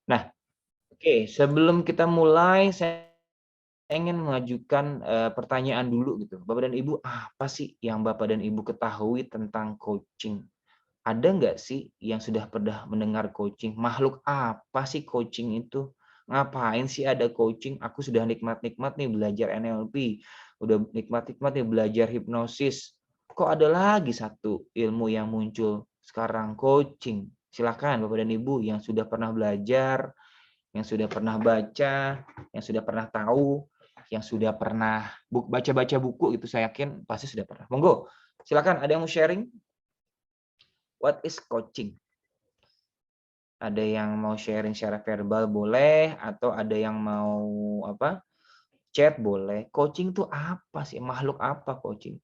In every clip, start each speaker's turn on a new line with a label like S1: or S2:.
S1: Nah, oke, sebelum kita mulai, saya ingin mengajukan pertanyaan dulu gitu. Bapak dan Ibu, apa sih yang Bapak dan Ibu ketahui tentang coaching? Ada nggak sih yang sudah pernah mendengar coaching? Makhluk apa sih coaching itu? Ngapain sih ada coaching? Aku sudah nikmat-nikmat nih belajar NLP, udah nikmat-nikmat nih belajar hipnosis. Kok ada lagi satu ilmu yang muncul sekarang, coaching? Silakan Bapak dan Ibu yang sudah pernah belajar, yang sudah pernah baca, yang sudah pernah tahu, yang sudah pernah baca-baca buku itu, saya yakin pasti sudah pernah. Monggo, silakan, ada yang mau sharing? What is coaching? Ada yang mau sharing secara verbal boleh, atau ada yang mau chat boleh. Coaching itu apa sih? Makhluk apa coaching?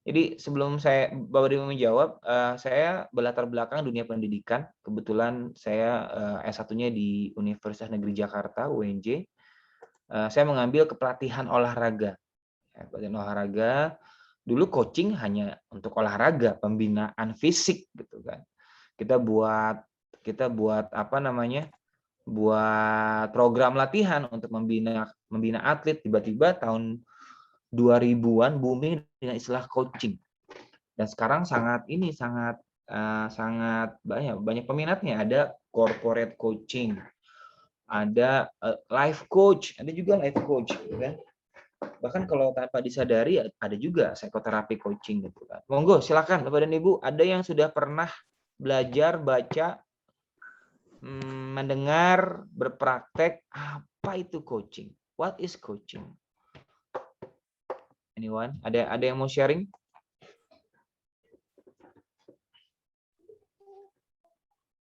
S1: Jadi sebelum Bapak Ibu menjawab, saya berlatar belakang dunia pendidikan. Kebetulan saya S1-nya di Universitas Negeri Jakarta, UNJ. Saya mengambil kepelatihan olahraga. Pelatihan olahraga. Dulu coaching hanya untuk olahraga, pembinaan fisik gitu kan. Kita buat buat program latihan untuk membina atlet. Tiba-tiba tahun 2000-an booming dengan istilah coaching. Dan sekarang sangat banyak peminatnya. Ada corporate coaching, ada life coach, ada juga life coach gitu kan. Bahkan kalau tanpa disadari ada juga psikoterapi coaching gitu kan. Monggo silakan Bapak dan Ibu, ada yang sudah pernah belajar, baca, mendengar, berpraktek, apa itu coaching? What is coaching? Anyone? Ada yang mau sharing?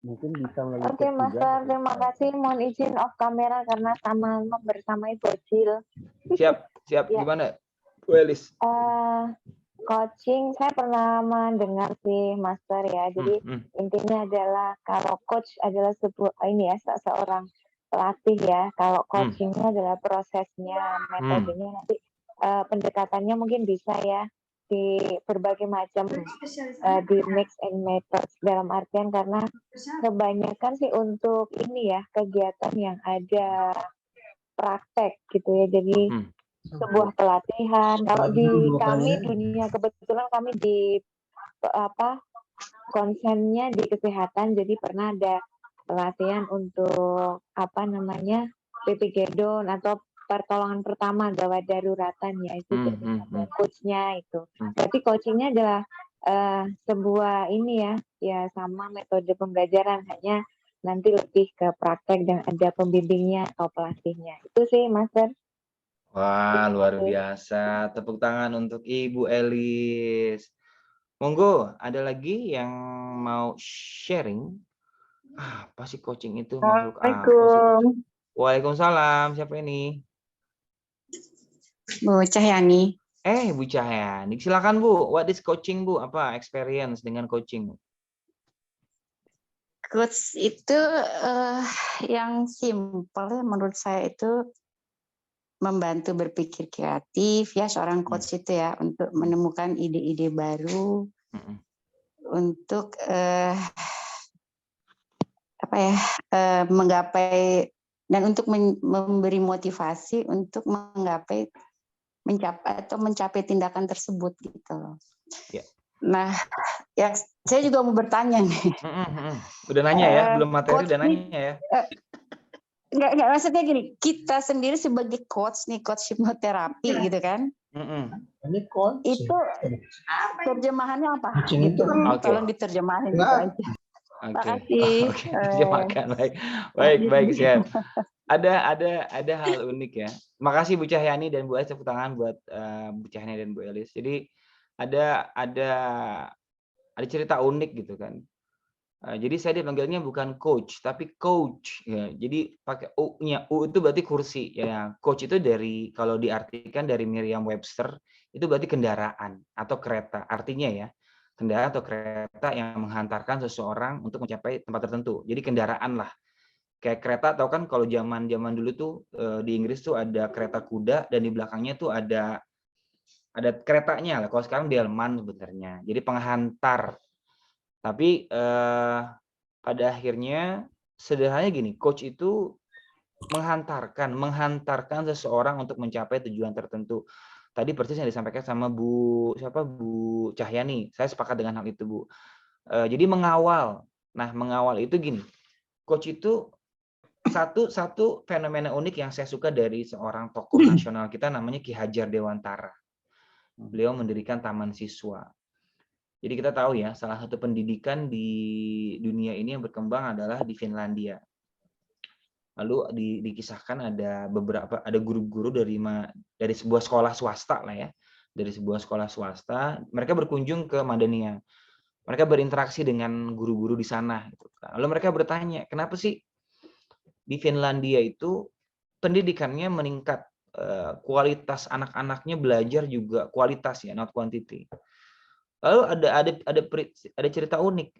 S2: Mungkin bisa melalui
S3: Oke, Master, terima kasih. Mohon izin off kamera karena sama bersamai bocil.
S1: Siap.
S3: Ya.
S1: Gimana, Bu Elis?
S3: Coaching saya pernah mendengar sih, Master ya. Jadi intinya adalah kalau coach adalah seorang pelatih ya. Kalau coachingnya adalah prosesnya, metodenya nanti pendekatannya mungkin bisa ya di berbagai macam di mix and methods, dalam artian karena kebanyakan sih untuk ini ya kegiatan yang ada praktek gitu ya. Jadi sebuah pelatihan. Kalau di kami dunia, kebetulan kami di konsennya di kesehatan, jadi pernah ada pelatihan untuk PPG-DON atau pertolongan pertama gawat daruratan ya, itu ada coachnya itu. Berarti coachingnya adalah sebuah ini ya sama metode pembelajaran, hanya nanti lebih ke praktek dan ada pembimbingnya atau pelatihnya. Itu sih, Master.
S1: Wah, luar biasa. Tepuk tangan untuk Ibu Elis. Monggo, ada lagi yang mau sharing? Apa sih coaching itu? Makhluk apa sih? Waalaikumsalam. Siapa ini?
S4: Bu Cahyani.
S1: Bu Cahyani. Silakan Bu. What is coaching Bu? Apa experience dengan coaching?
S4: Coach itu yang simple ya menurut saya itu membantu berpikir kreatif ya seorang coach itu ya, untuk menemukan ide-ide baru, untuk menggapai dan untuk memberi motivasi untuk mencapai tindakan tersebut gitu loh.
S1: Ya.
S4: Nah, ya saya juga mau bertanya nih.
S1: Udah nanya ya, belum materi udah nanya ya.
S4: Enggak, maksudnya gini, kita sendiri sebagai coach nih, coach hipnoterapi gitu kan.
S2: Ini coach.
S4: Itu terjemahannya apa? Gitu. Tolong diterjemahin gitu aja. Makasih.
S1: Terjemahkan baik siap. Ada hal unik ya. Makasih Bu Cahyani dan Bu Elis, tepuk tangan buat Bu Cahyani dan Bu Elis. Jadi ada cerita unik gitu kan. Jadi saya dipanggilnya bukan coach tapi coach ya. Jadi pakai U-nya. U itu berarti kursi ya. Coach itu kalau diartikan dari Merriam-Webster itu berarti kendaraan atau kereta. Artinya ya, kendaraan atau kereta yang menghantarkan seseorang untuk mencapai tempat tertentu. Jadi kendaraan lah. Kayak kereta, tahu kan kalau zaman dulu tuh di Inggris tuh ada kereta kuda dan di belakangnya tuh ada keretanya lah. Kalau sekarang delman sebenarnya. Jadi penghantar. Tapi pada akhirnya sederhananya gini, coach itu menghantarkan seseorang untuk mencapai tujuan tertentu. Tadi persis yang disampaikan sama Bu Cahyani, saya sepakat dengan hal itu, Bu. Jadi mengawal. Nah, mengawal itu gini, coach itu satu fenomena unik yang saya suka dari seorang tokoh nasional kita namanya Ki Hajar Dewantara. Beliau mendirikan Taman Siswa. Jadi kita tahu ya, salah satu pendidikan di dunia ini yang berkembang adalah di Finlandia. Lalu dikisahkan ada guru-guru dari sebuah sekolah swasta lah ya, dari sebuah sekolah swasta, mereka berkunjung ke Madania, mereka berinteraksi dengan guru-guru di sana. Lalu mereka bertanya, kenapa sih di Finlandia itu pendidikannya meningkat, kualitas anak-anaknya belajar juga kualitas ya, not quantity. Lalu ada cerita unik.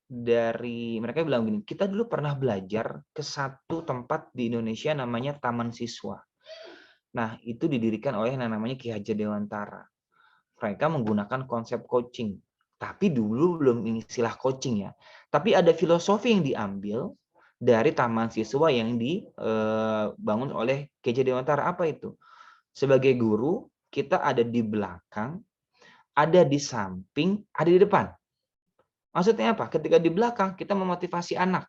S1: Dari mereka bilang gini, kita dulu pernah belajar ke satu tempat di Indonesia namanya Taman Siswa. Nah, itu didirikan oleh yang namanya Ki Hajar Dewantara. Mereka menggunakan konsep coaching. Tapi dulu belum istilah coaching ya. Tapi ada filosofi yang diambil dari Taman Siswa yang dibangun oleh Ki Hajar Dewantara. Apa itu? Sebagai guru, kita ada di belakang, ada di samping, ada di depan. Maksudnya apa? Ketika di belakang, kita memotivasi anak.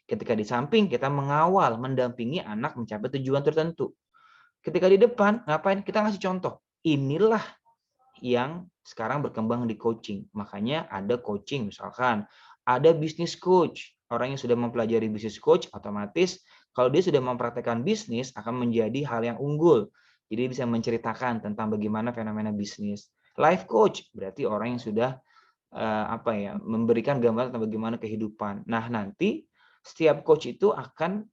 S1: Ketika di samping, kita mengawal, mendampingi anak mencapai tujuan tertentu. Ketika di depan, ngapain? Kita ngasih contoh. Inilah yang sekarang berkembang di coaching. Makanya ada coaching, misalkan ada business coach. Orang yang sudah mempelajari business coach, otomatis kalau dia sudah mempraktekkan bisnis, akan menjadi hal yang unggul. Jadi bisa menceritakan tentang bagaimana fenomena bisnis. Life coach, berarti orang yang sudah memberikan gambaran tentang bagaimana kehidupan. Nah, nanti setiap coach itu akan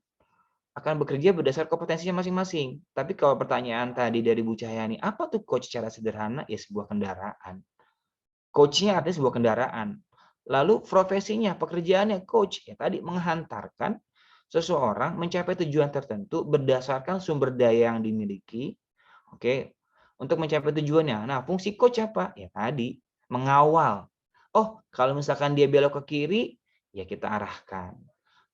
S1: bekerja berdasar kompetensinya masing-masing. Tapi kalau pertanyaan tadi dari Bu Cahyani, apa tuh coach secara sederhana? Ya sebuah kendaraan. Coachnya artinya sebuah kendaraan. Lalu profesinya, pekerjaannya coach, ya tadi menghantarkan seseorang mencapai tujuan tertentu berdasarkan sumber daya yang dimiliki, oke, untuk mencapai tujuannya. Nah, fungsi coach apa? Ya tadi mengawal. Oh, kalau misalkan dia belok ke kiri, ya kita arahkan.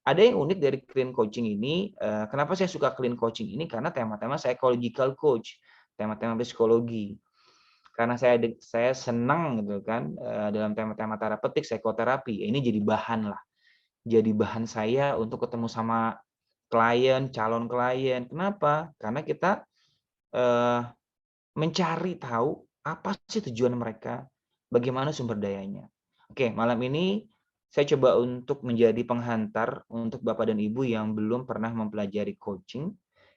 S1: Ada yang unik dari clean coaching ini. Kenapa saya suka clean coaching ini? Karena tema-tema psychological coach, tema-tema psikologi. Karena saya senang gitu kan dalam tema-tema terapeutik, psikoterapi. Ini jadi bahan lah. Jadi bahan saya untuk ketemu sama klien, calon klien. Kenapa? Karena kita mencari tahu apa sih tujuan mereka, bagaimana sumber dayanya. Oke, malam ini saya coba untuk menjadi penghantar untuk Bapak dan Ibu yang belum pernah mempelajari coaching.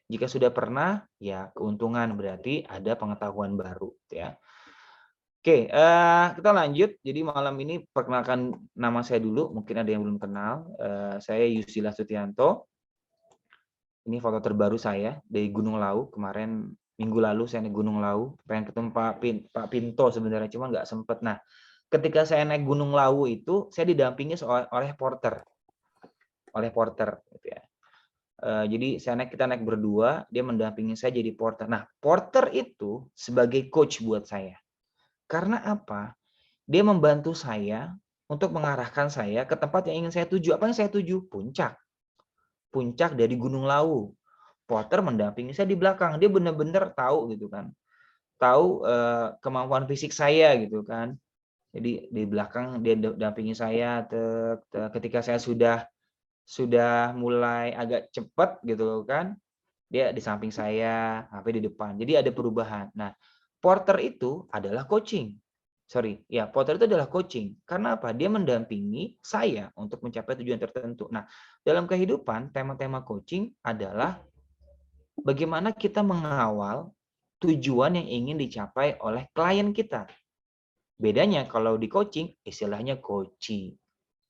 S1: Jika sudah pernah, ya keuntungan, berarti ada pengetahuan baru ya. Oke, kita lanjut. Jadi malam ini perkenalkan nama saya dulu, mungkin ada yang belum kenal. Saya Yusila Sutianto. Ini foto terbaru saya dari Gunung Lawu. Kemarin minggu lalu saya naik Gunung Lawu, pengen ketemu Pak Pinto sebenarnya, cuma nggak sempet. Nah, ketika saya naik Gunung Lawu itu, saya didampingi oleh porter, gitu ya. Jadi kita naik berdua, dia mendampingi saya jadi porter. Nah, porter itu sebagai coach buat saya. Karena apa? Dia membantu saya untuk mengarahkan saya ke tempat yang ingin saya tuju. Apa yang saya tuju? Puncak. Puncak dari Gunung Lawu. Porter mendampingi saya di belakang. Dia benar-benar tahu gitu kan. Tahu kemampuan fisik saya gitu kan. Jadi di belakang dia dampingi saya ketika saya sudah mulai agak cepat gitu kan. Dia di samping saya, sampai di depan. Jadi ada perubahan. Nah, porter itu adalah coaching. Porter itu adalah coaching. Karena apa? Dia mendampingi saya untuk mencapai tujuan tertentu. Nah, dalam kehidupan, tema-tema coaching adalah bagaimana kita mengawal tujuan yang ingin dicapai oleh klien kita. Bedanya kalau di coaching, istilahnya coachee.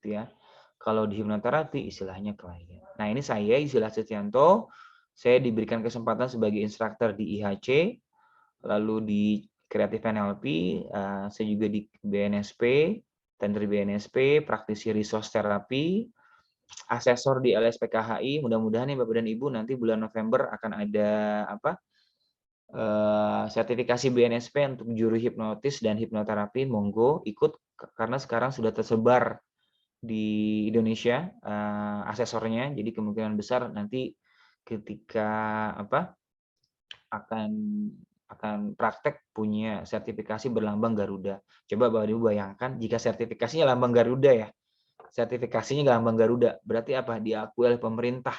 S1: Ya. Kalau di hipnoterapi, istilahnya klien. Nah, ini saya, Yusila Sutianto. Saya diberikan kesempatan sebagai instruktur di IHC, lalu di Kreatif NLP, saya juga di BNSP, tender BNSP, praktisi resource terapi, asesor di LSPKHI. Mudah-mudahan ya Bapak dan Ibu nanti bulan November akan ada sertifikasi BNSP untuk juru hipnotis dan hipnoterapi. Monggo ikut karena sekarang sudah tersebar di Indonesia asesornya. Jadi kemungkinan besar nanti ketika akan praktek punya sertifikasi berlambang Garuda. Coba Bapak Ibu bayangkan jika sertifikasinya lambang Garuda ya. Sertifikasinya lambang Garuda, berarti apa? Diakui oleh pemerintah.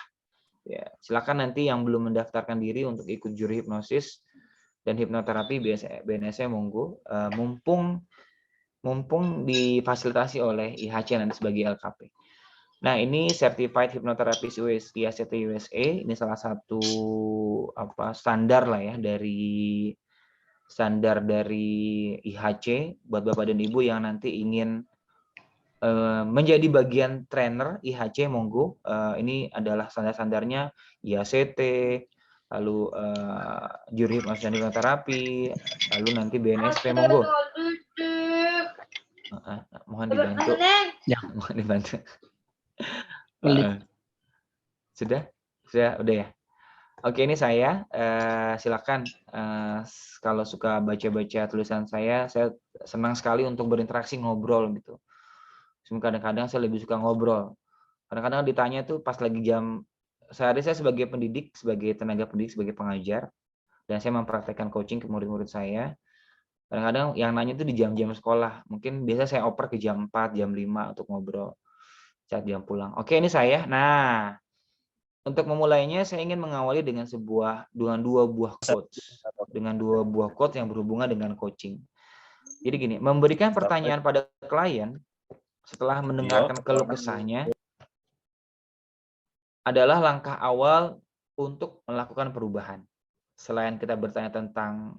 S1: Ya, silakan nanti yang belum mendaftarkan diri untuk ikut juri hipnosis dan hipnoterapi BNSM monggo. Mumpung difasilitasi oleh IHC nanti sebagai LKP. Nah, ini Certified Hypnotherapist IACT USA. Ini salah satu standar lah ya dari IHC buat Bapak dan Ibu yang nanti ingin menjadi bagian trainer IHC monggo. Ini adalah standar-standarnya IACT, lalu juri hipnosis dan hipnoterapi, lalu nanti BNSP monggo. Mohon dibantu. Ya, mohon dibantu. Sudah udah ya. Oke, ini saya silakan kalau suka baca-baca tulisan saya senang sekali untuk berinteraksi ngobrol gitu. Kadang-kadang saya lebih suka ngobrol. Kadang-kadang ditanya tuh pas lagi jam sehari saya sebagai pendidik, sebagai tenaga pendidik, sebagai pengajar, dan saya mempraktekkan coaching ke murid-murid saya. Kadang-kadang yang nanya itu di jam-jam sekolah. Mungkin biasa saya oper ke jam 4, jam 5 untuk ngobrol saat jam pulang. Oke, ini saya. Nah, untuk memulainya saya ingin mengawali dengan dua buah quotes yang berhubungan dengan coaching. Jadi gini, memberikan pertanyaan pada klien setelah mendengarkan keluh kesahnya adalah langkah awal untuk melakukan perubahan. Selain kita bertanya tentang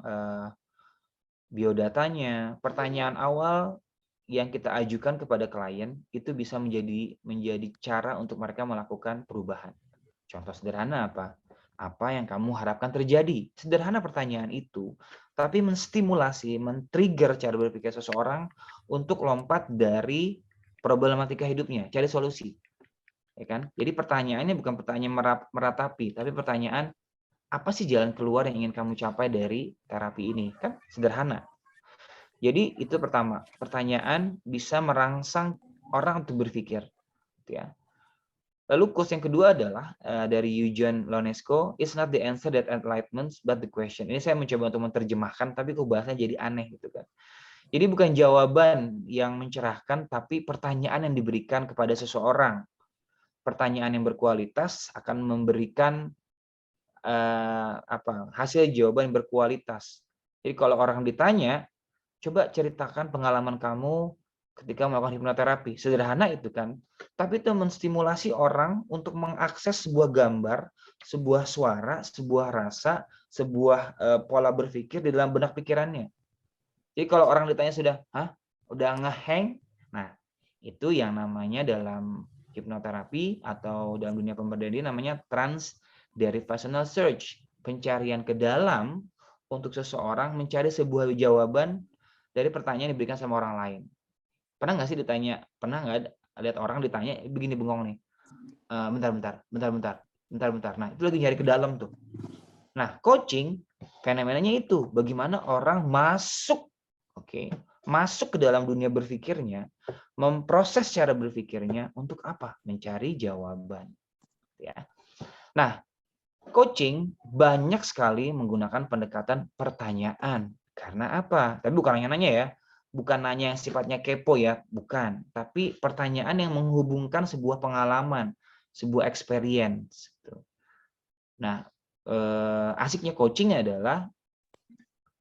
S1: biodatanya, pertanyaan awal yang kita ajukan kepada klien itu bisa menjadi cara untuk mereka melakukan perubahan. Contoh sederhana apa? Apa yang kamu harapkan terjadi? Sederhana pertanyaan itu, tapi menstimulasi, men-trigger cara berpikir seseorang untuk lompat dari problematika hidupnya, cari solusi. Ya kan? Jadi pertanyaannya bukan pertanyaan meratapi, tapi pertanyaan apa sih jalan keluar yang ingin kamu capai dari terapi ini? Kan sederhana. Jadi itu pertama, pertanyaan bisa merangsang orang untuk berpikir. Ya. Lalu quotes yang kedua adalah dari Eugene Ionesco, "It's not the answer that enlightens, but the question." Ini saya mencoba untuk menerjemahkan, tapi kok bahasanya jadi aneh gitu kan. Jadi bukan jawaban yang mencerahkan, tapi pertanyaan yang diberikan kepada seseorang. Pertanyaan yang berkualitas akan memberikan hasil jawaban yang berkualitas. Jadi kalau orang ditanya, coba ceritakan pengalaman kamu ketika melakukan hipnoterapi. Sederhana itu kan, tapi itu menstimulasi orang untuk mengakses sebuah gambar, sebuah suara, sebuah rasa, sebuah pola berpikir di dalam benak pikirannya. Jadi kalau orang ditanya udah ngehang, nah itu yang namanya dalam hipnoterapi atau dalam dunia pemberdayaan namanya transderivational search, pencarian ke dalam untuk seseorang mencari sebuah jawaban dari pertanyaan yang diberikan sama orang lain. Pernah nggak sih ditanya? Pernah nggak lihat orang ditanya begini bengong nih? Bentar. Nah itu lagi nyari ke dalam tuh. Nah coaching fenomenanya itu bagaimana orang masuk ke dalam dunia berpikirnya, memproses cara berpikirnya untuk apa? Mencari jawaban. Ya. Nah, coaching banyak sekali menggunakan pendekatan pertanyaan. Karena apa? Tapi bukan hanya nanya ya. Bukan nanya yang sifatnya kepo ya, bukan. Tapi pertanyaan yang menghubungkan sebuah pengalaman, sebuah experience. Nah, asiknya coaching adalah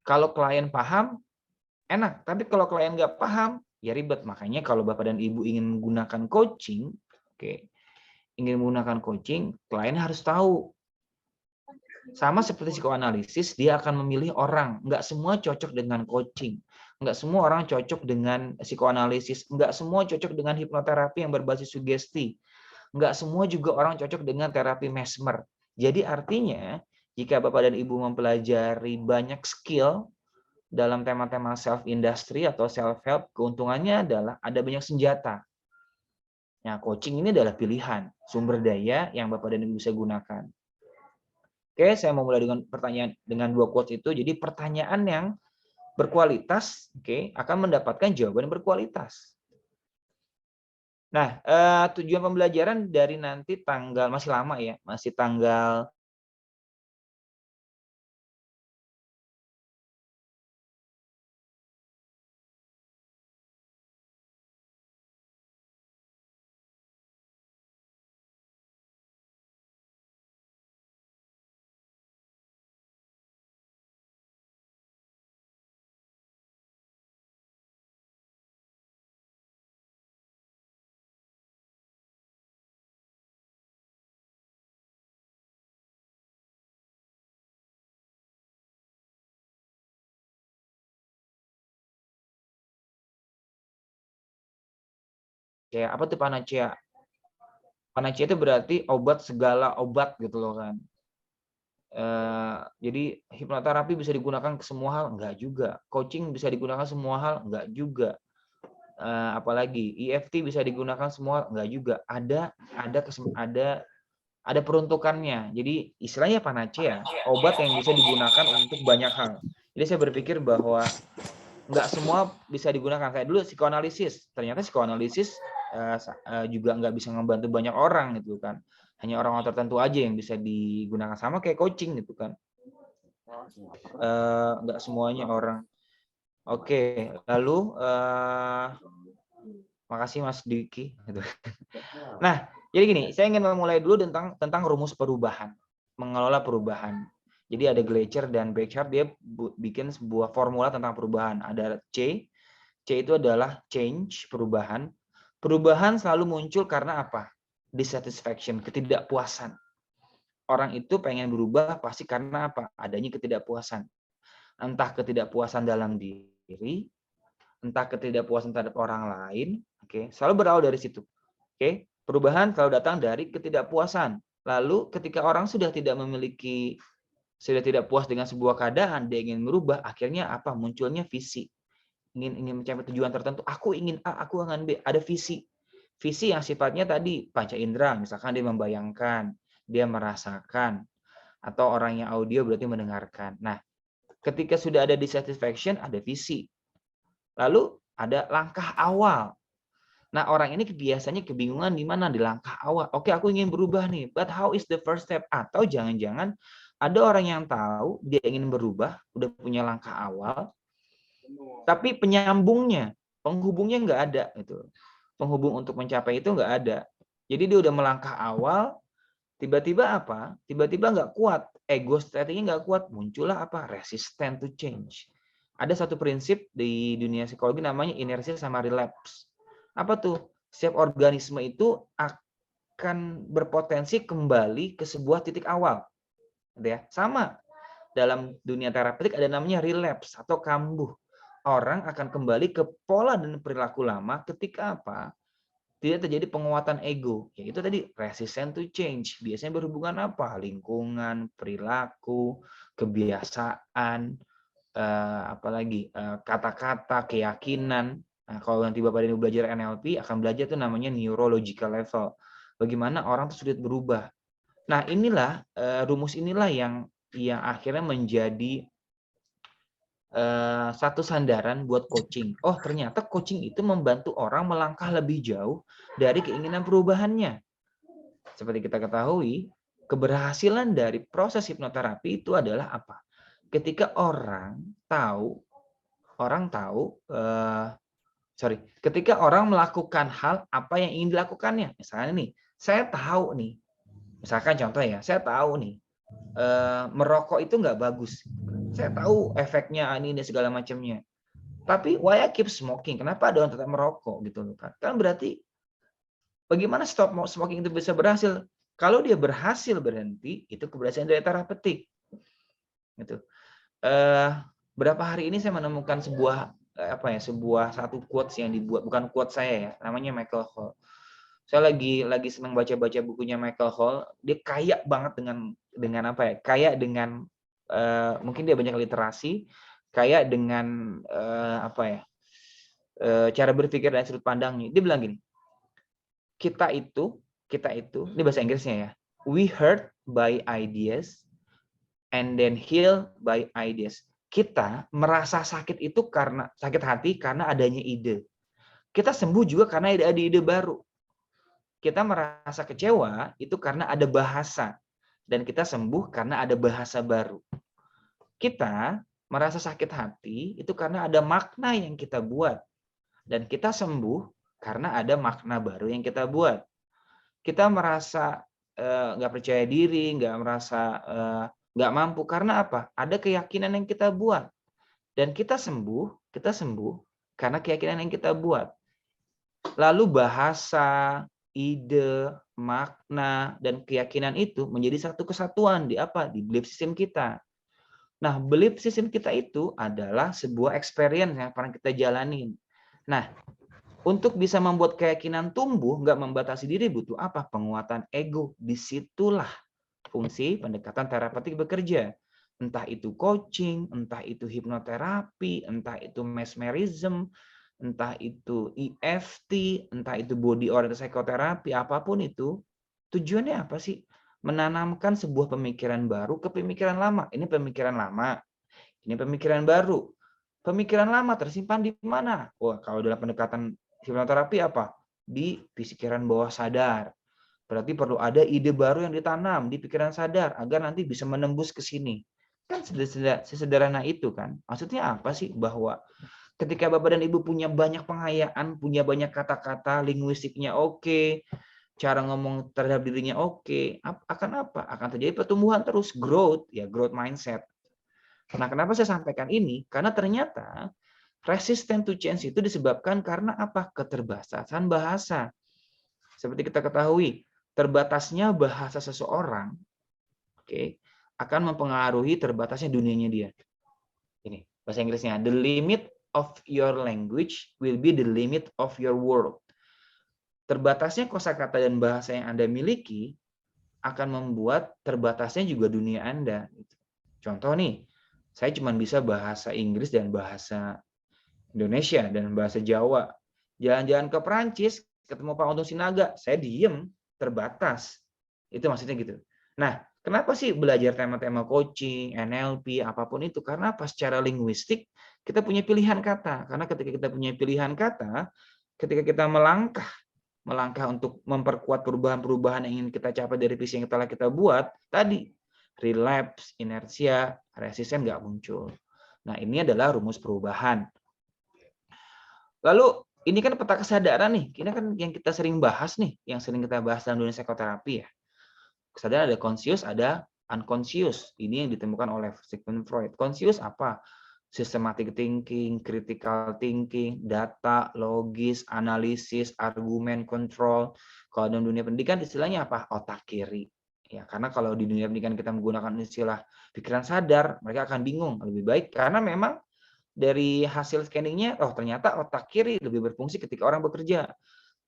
S1: kalau klien paham, enak. Tapi kalau klien nggak paham, ya ribet. Makanya kalau Bapak dan Ibu ingin menggunakan coaching, klien harus tahu. Sama seperti psikoanalisis, dia akan memilih orang. Nggak semua cocok dengan coaching. Nggak semua orang cocok dengan psikoanalisis. Nggak semua cocok dengan hipnoterapi yang berbasis sugesti. Nggak semua juga orang cocok dengan terapi mesmer. Jadi artinya, jika Bapak dan Ibu mempelajari banyak skill dalam tema-tema self-industry atau self-help, keuntungannya adalah ada banyak senjata. Nah, coaching ini adalah pilihan, sumber daya yang Bapak dan Ibu bisa gunakan. Oke, saya mau mulai dengan pertanyaan dengan dua quotes itu. Jadi pertanyaan yang berkualitas, akan mendapatkan jawaban yang berkualitas. Nah, tujuan pembelajaran dari nanti tanggal masih lama ya, masih tanggal kayak apa tuh panacea? Panacea itu berarti obat segala obat gitu loh kan. Jadi hipnoterapi bisa digunakan ke semua hal, enggak juga. Coaching bisa digunakan semua hal, enggak juga. Apalagi EFT bisa digunakan semua, enggak juga. Ada peruntukannya. Jadi istilahnya panacea, obat yang bisa digunakan untuk banyak hal. Jadi saya berpikir bahwa nggak semua bisa digunakan. Kayak dulu psikoanalisis, ternyata psikoanalisis juga nggak bisa membantu banyak orang gitu kan. Hanya orang-orang tertentu aja yang bisa digunakan, sama kayak coaching gitu kan. Nggak semuanya orang. Oke, lalu makasih Mas Diki. Nah, jadi gini, saya ingin memulai dulu tentang rumus perubahan, mengelola perubahan. Jadi ada Gleicher dan Bechard, dia bikin sebuah formula tentang perubahan. Ada C itu adalah change, perubahan. Perubahan selalu muncul karena apa? Dissatisfaction, ketidakpuasan. Orang itu pengen berubah pasti karena apa? Adanya ketidakpuasan. Entah ketidakpuasan dalam diri, entah ketidakpuasan terhadap orang lain, oke, selalu berawal dari situ. Oke, perubahan selalu datang dari ketidakpuasan. Lalu ketika orang sudah tidak puas dengan sebuah keadaan, dia ingin merubah, akhirnya apa? Munculnya visi. Ingin mencapai tujuan tertentu, aku ingin A, aku ingin B, ada visi yang sifatnya tadi panca indera, misalkan dia membayangkan, dia merasakan, atau orang yang audio berarti mendengarkan. Nah, ketika sudah ada dissatisfaction, ada visi, lalu ada langkah awal. Nah, orang ini biasanya kebingungan di mana di langkah awal. Oke, aku ingin berubah nih, but how is the first step? Atau jangan-jangan ada orang yang tahu dia ingin berubah, udah punya langkah awal, tapi penyambungnya, penghubungnya nggak ada gitu. Penghubung untuk mencapai itu nggak ada. Jadi dia udah melangkah awal, tiba-tiba apa? Tiba-tiba nggak kuat, ego strateginya nggak kuat, muncullah apa? Resistant to change. Ada satu prinsip di dunia psikologi namanya inersia sama relapse. Apa tuh? Setiap organisme itu akan berpotensi kembali ke sebuah titik awal. Ya, sama. Dalam dunia terapeutik ada namanya relapse atau kambuh. Orang akan kembali ke pola dan perilaku lama ketika apa? Tidak terjadi penguatan ego. Yaitu tadi resistant to change. Biasanya berhubungan apa? Lingkungan, perilaku, kebiasaan, apalagi kata-kata, keyakinan. Nah, kalau nanti Bapak ini belajar NLP, akan belajar itu namanya neurological level. Bagaimana orang itu sulit berubah. Nah, inilah rumus inilah yang akhirnya menjadi satu sandaran buat coaching. Oh, ternyata coaching itu membantu orang melangkah lebih jauh dari keinginan perubahannya. Seperti kita ketahui, keberhasilan dari proses hipnoterapi itu adalah apa? Ketika ketika orang melakukan hal apa yang ingin dilakukannya. Misalnya nih, saya tahu nih, misalkan contoh ya, saya tahu nih, merokok itu nggak bagus. Saya tahu efeknya ini dan segala macamnya. Tapi why I keep smoking? Kenapa ada orang tetap merokok gitu loh kan? Kan berarti bagaimana stop smoking itu bisa berhasil? Kalau dia berhasil berhenti, itu keberhasilan dari terapeutik. Gitu. Berapa hari ini saya menemukan sebuah satu quotes yang dibuat, bukan quote saya ya, namanya Michael Hall. Saya lagi senang baca bukunya Michael Hall. Dia kaya banget dengan apa ya? Kaya dengan mungkin dia banyak literasi, kaya dengan cara berpikir dan sudut pandangnya. Dia bilang gini, kita itu, ini bahasa Inggrisnya ya, we hurt by ideas and then heal by ideas. Kita merasa sakit itu karena sakit hati karena adanya ide. Kita sembuh juga karena ada ide baru. kita merasa kecewa itu karena ada bahasa. Dan kita sembuh karena ada bahasa baru. Kita merasa sakit hati itu karena ada makna yang kita buat. Dan kita sembuh karena ada makna baru yang kita buat. Kita merasa nggak percaya diri, nggak mampu karena apa? Ada keyakinan yang kita buat. Dan kita sembuh karena keyakinan yang kita buat. Lalu bahasa, ide, makna, dan keyakinan itu menjadi satu kesatuan di apa? Di belief system kita. Nah, belief system kita itu adalah sebuah experience yang pernah kita jalanin. Nah, untuk bisa membuat keyakinan tumbuh, nggak membatasi diri, butuh apa? Penguatan ego. Disitulah fungsi pendekatan terapeutik bekerja. Entah itu coaching, entah itu hipnoterapi, entah itu mesmerism, entah itu EFT, entah itu body oriented psychotherapy, apapun itu, tujuannya apa sih? Menanamkan sebuah pemikiran baru ke pemikiran lama. Ini pemikiran lama, ini pemikiran baru. Pemikiran lama tersimpan di mana? Wah, kalau dalam pendekatan hipnoterapi apa? Di pikiran bawah sadar. Berarti perlu ada ide baru yang ditanam di pikiran sadar agar nanti bisa menembus ke sini. Kan sesederhana itu kan. Maksudnya apa sih? Bahwa ketika Bapak dan Ibu punya banyak penghayaan, punya banyak kata-kata, linguistiknya oke, cara ngomong terhadap dirinya oke, akan apa? Akan terjadi pertumbuhan terus, growth mindset. Nah, kenapa saya sampaikan ini? Karena ternyata resistant to change itu disebabkan karena apa? Keterbatasan bahasa. Seperti kita ketahui, terbatasnya bahasa seseorang, akan mempengaruhi terbatasnya dunianya dia. Ini bahasa Inggrisnya, the limit of your language will be the limit of your world. Terbatasnya kosakata dan bahasa yang Anda miliki akan membuat terbatasnya juga dunia Anda. Contoh nih, saya cuma bisa bahasa Inggris dan bahasa Indonesia dan bahasa Jawa. Jalan-jalan ke Perancis, ketemu Pak Untung Sinaga, saya diem, terbatas. Itu maksudnya gitu. Nah, kenapa sih belajar tema-tema coaching, NLP, apapun itu? Karena apa? Secara linguistik, kita punya pilihan kata. Karena ketika kita punya pilihan kata, ketika kita melangkah untuk memperkuat perubahan-perubahan yang ingin kita capai dari visi yang telah kita buat, tadi, relapse, inersia, resisten nggak muncul. Nah, ini adalah rumus perubahan. Lalu, ini kan peta kesadaran nih. Ini kan yang kita sering bahas nih, yang sering kita bahas dalam dunia psikoterapi ya. Kesadaran ada conscious, ada unconscious. Ini yang ditemukan oleh Sigmund Freud. Conscious apa? Systematic thinking, critical thinking, data, logis, analisis, argumen, kontrol. Kalau dalam dunia pendidikan istilahnya apa? Otak kiri. Ya, karena kalau di dunia pendidikan kita menggunakan istilah pikiran sadar, mereka akan bingung. Lebih baik karena memang dari hasil scanningnya, oh ternyata otak kiri lebih berfungsi ketika orang bekerja.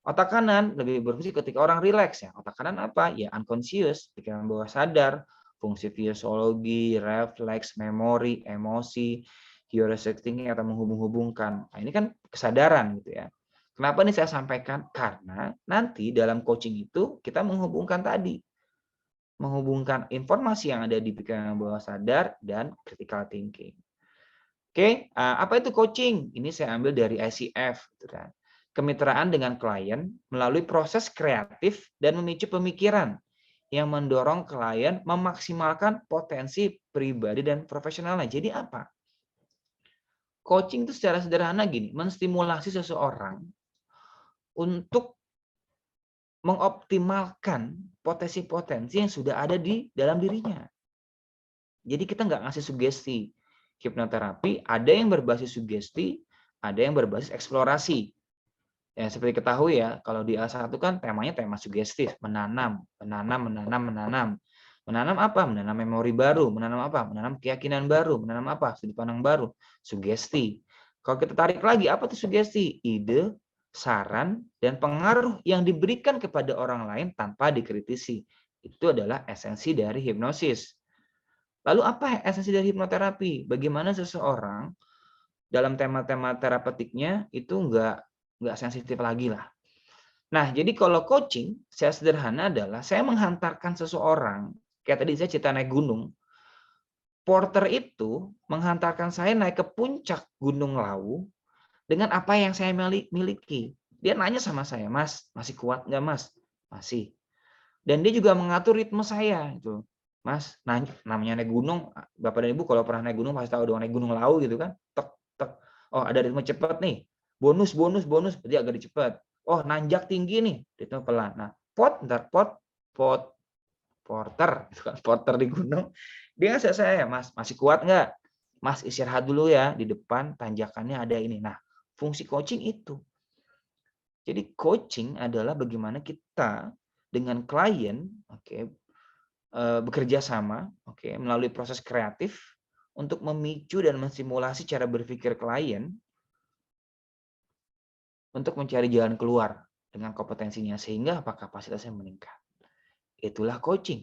S1: Otak kanan lebih berfungsi ketika orang rileks ya. Otak kanan apa? Ya unconscious, pikiran bawah sadar, fungsi fisiologi, refleks, memori, emosi, heuristic thinking atau menghubung-hubungkan. Nah, ini kan kesadaran gitu ya. Kenapa nih saya sampaikan? Karena nanti dalam coaching itu kita menghubungkan tadi. Menghubungkan informasi yang ada di pikiran bawah sadar dan critical thinking. Oke, apa itu coaching? Ini saya ambil dari ICF, gitu kan. Kemitraan dengan klien melalui proses kreatif dan memicu pemikiran yang mendorong klien memaksimalkan potensi pribadi dan profesionalnya. Jadi apa? Coaching itu secara sederhana gini, menstimulasi seseorang untuk mengoptimalkan potensi-potensi yang sudah ada di dalam dirinya. Jadi kita nggak ngasih sugesti. Hipnoterapi ada yang berbasis sugesti, ada yang berbasis eksplorasi. Ya, seperti ketahui ya, kalau di A1 kan temanya tema sugestif, menanam. Menanam apa? Menanam memori baru, menanam apa? Menanam keyakinan baru, menanam apa? Sudut pandang baru, sugesti. Kalau kita tarik lagi, apa itu sugesti? Ide, saran, dan pengaruh yang diberikan kepada orang lain tanpa dikritisi. Itu adalah esensi dari hipnosis. Lalu apa esensi dari hipnoterapi? Bagaimana seseorang dalam tema-tema terapeutiknya itu nggak sensitif lagi lah. Nah, jadi kalau coaching, saya sederhana adalah saya menghantarkan seseorang, kayak tadi saya cerita naik gunung, porter itu menghantarkan saya naik ke puncak Gunung Lawu dengan apa yang saya miliki. Dia nanya sama saya, Mas, masih kuat nggak Mas? Masih. Dan dia juga mengatur ritme saya itu. Mas, namanya naik gunung, Bapak dan Ibu kalau pernah naik gunung pasti tahu dong, naik gunung Lawu gitu kan. Tek tek. Oh, ada ritme cepat nih. Bonus, berarti agak cepat. Oh, nanjak tinggi nih, ritme pelan. Nah, porter, itu kan porter di gunung. Dia ngasih saya, Mas, masih kuat nggak? Mas, istirahat dulu ya, di depan tanjakannya ada ini. Nah, fungsi coaching itu. Jadi coaching adalah bagaimana kita dengan klien, bekerja sama, melalui proses kreatif untuk memicu dan menstimulasi cara berpikir klien untuk mencari jalan keluar dengan kompetensinya sehingga kapasitasnya meningkat. Itulah coaching.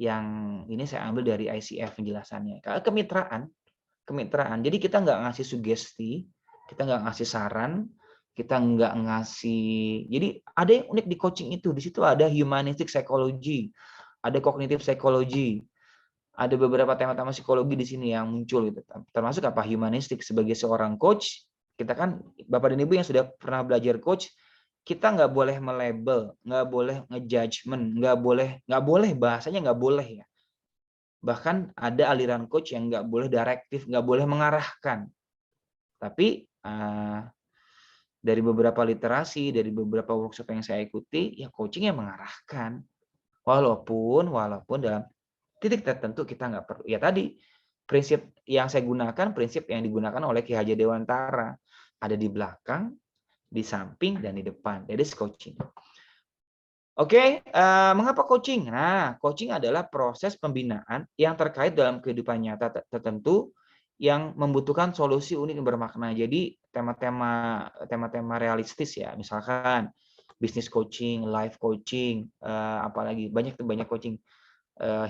S1: Yang ini saya ambil dari ICF penjelasannya. Kalau kemitraan. Jadi kita nggak ngasih sugesti, kita nggak ngasih saran, kita nggak ngasih. Jadi ada yang unik di coaching itu. Di situ ada humanistic psychology, ada cognitive psychology, ada beberapa tema-tema psikologi di sini yang muncul gitu. Termasuk apa? Humanistic. Sebagai seorang coach, kita kan Bapak dan Ibu yang sudah pernah belajar coach, kita nggak boleh melabel, nggak boleh ngejudgment, nggak boleh bahasanya nggak boleh ya. Bahkan ada aliran coach yang nggak boleh direktif, nggak boleh mengarahkan. Tapi dari beberapa literasi, dari beberapa workshop yang saya ikuti, ya coaching yang mengarahkan. Walaupun dalam titik tertentu kita nggak perlu. Ya tadi, prinsip yang saya gunakan, prinsip yang digunakan oleh Ki Hajar Dewantara. Ada di belakang, di samping, dan di depan. That is coaching. Oke, mengapa coaching? Nah, coaching adalah proses pembinaan yang terkait dalam kehidupan nyata tertentu yang membutuhkan solusi unik yang bermakna. Jadi tema-tema realistis ya, misalkan business coaching, life coaching, apalagi banyak coaching.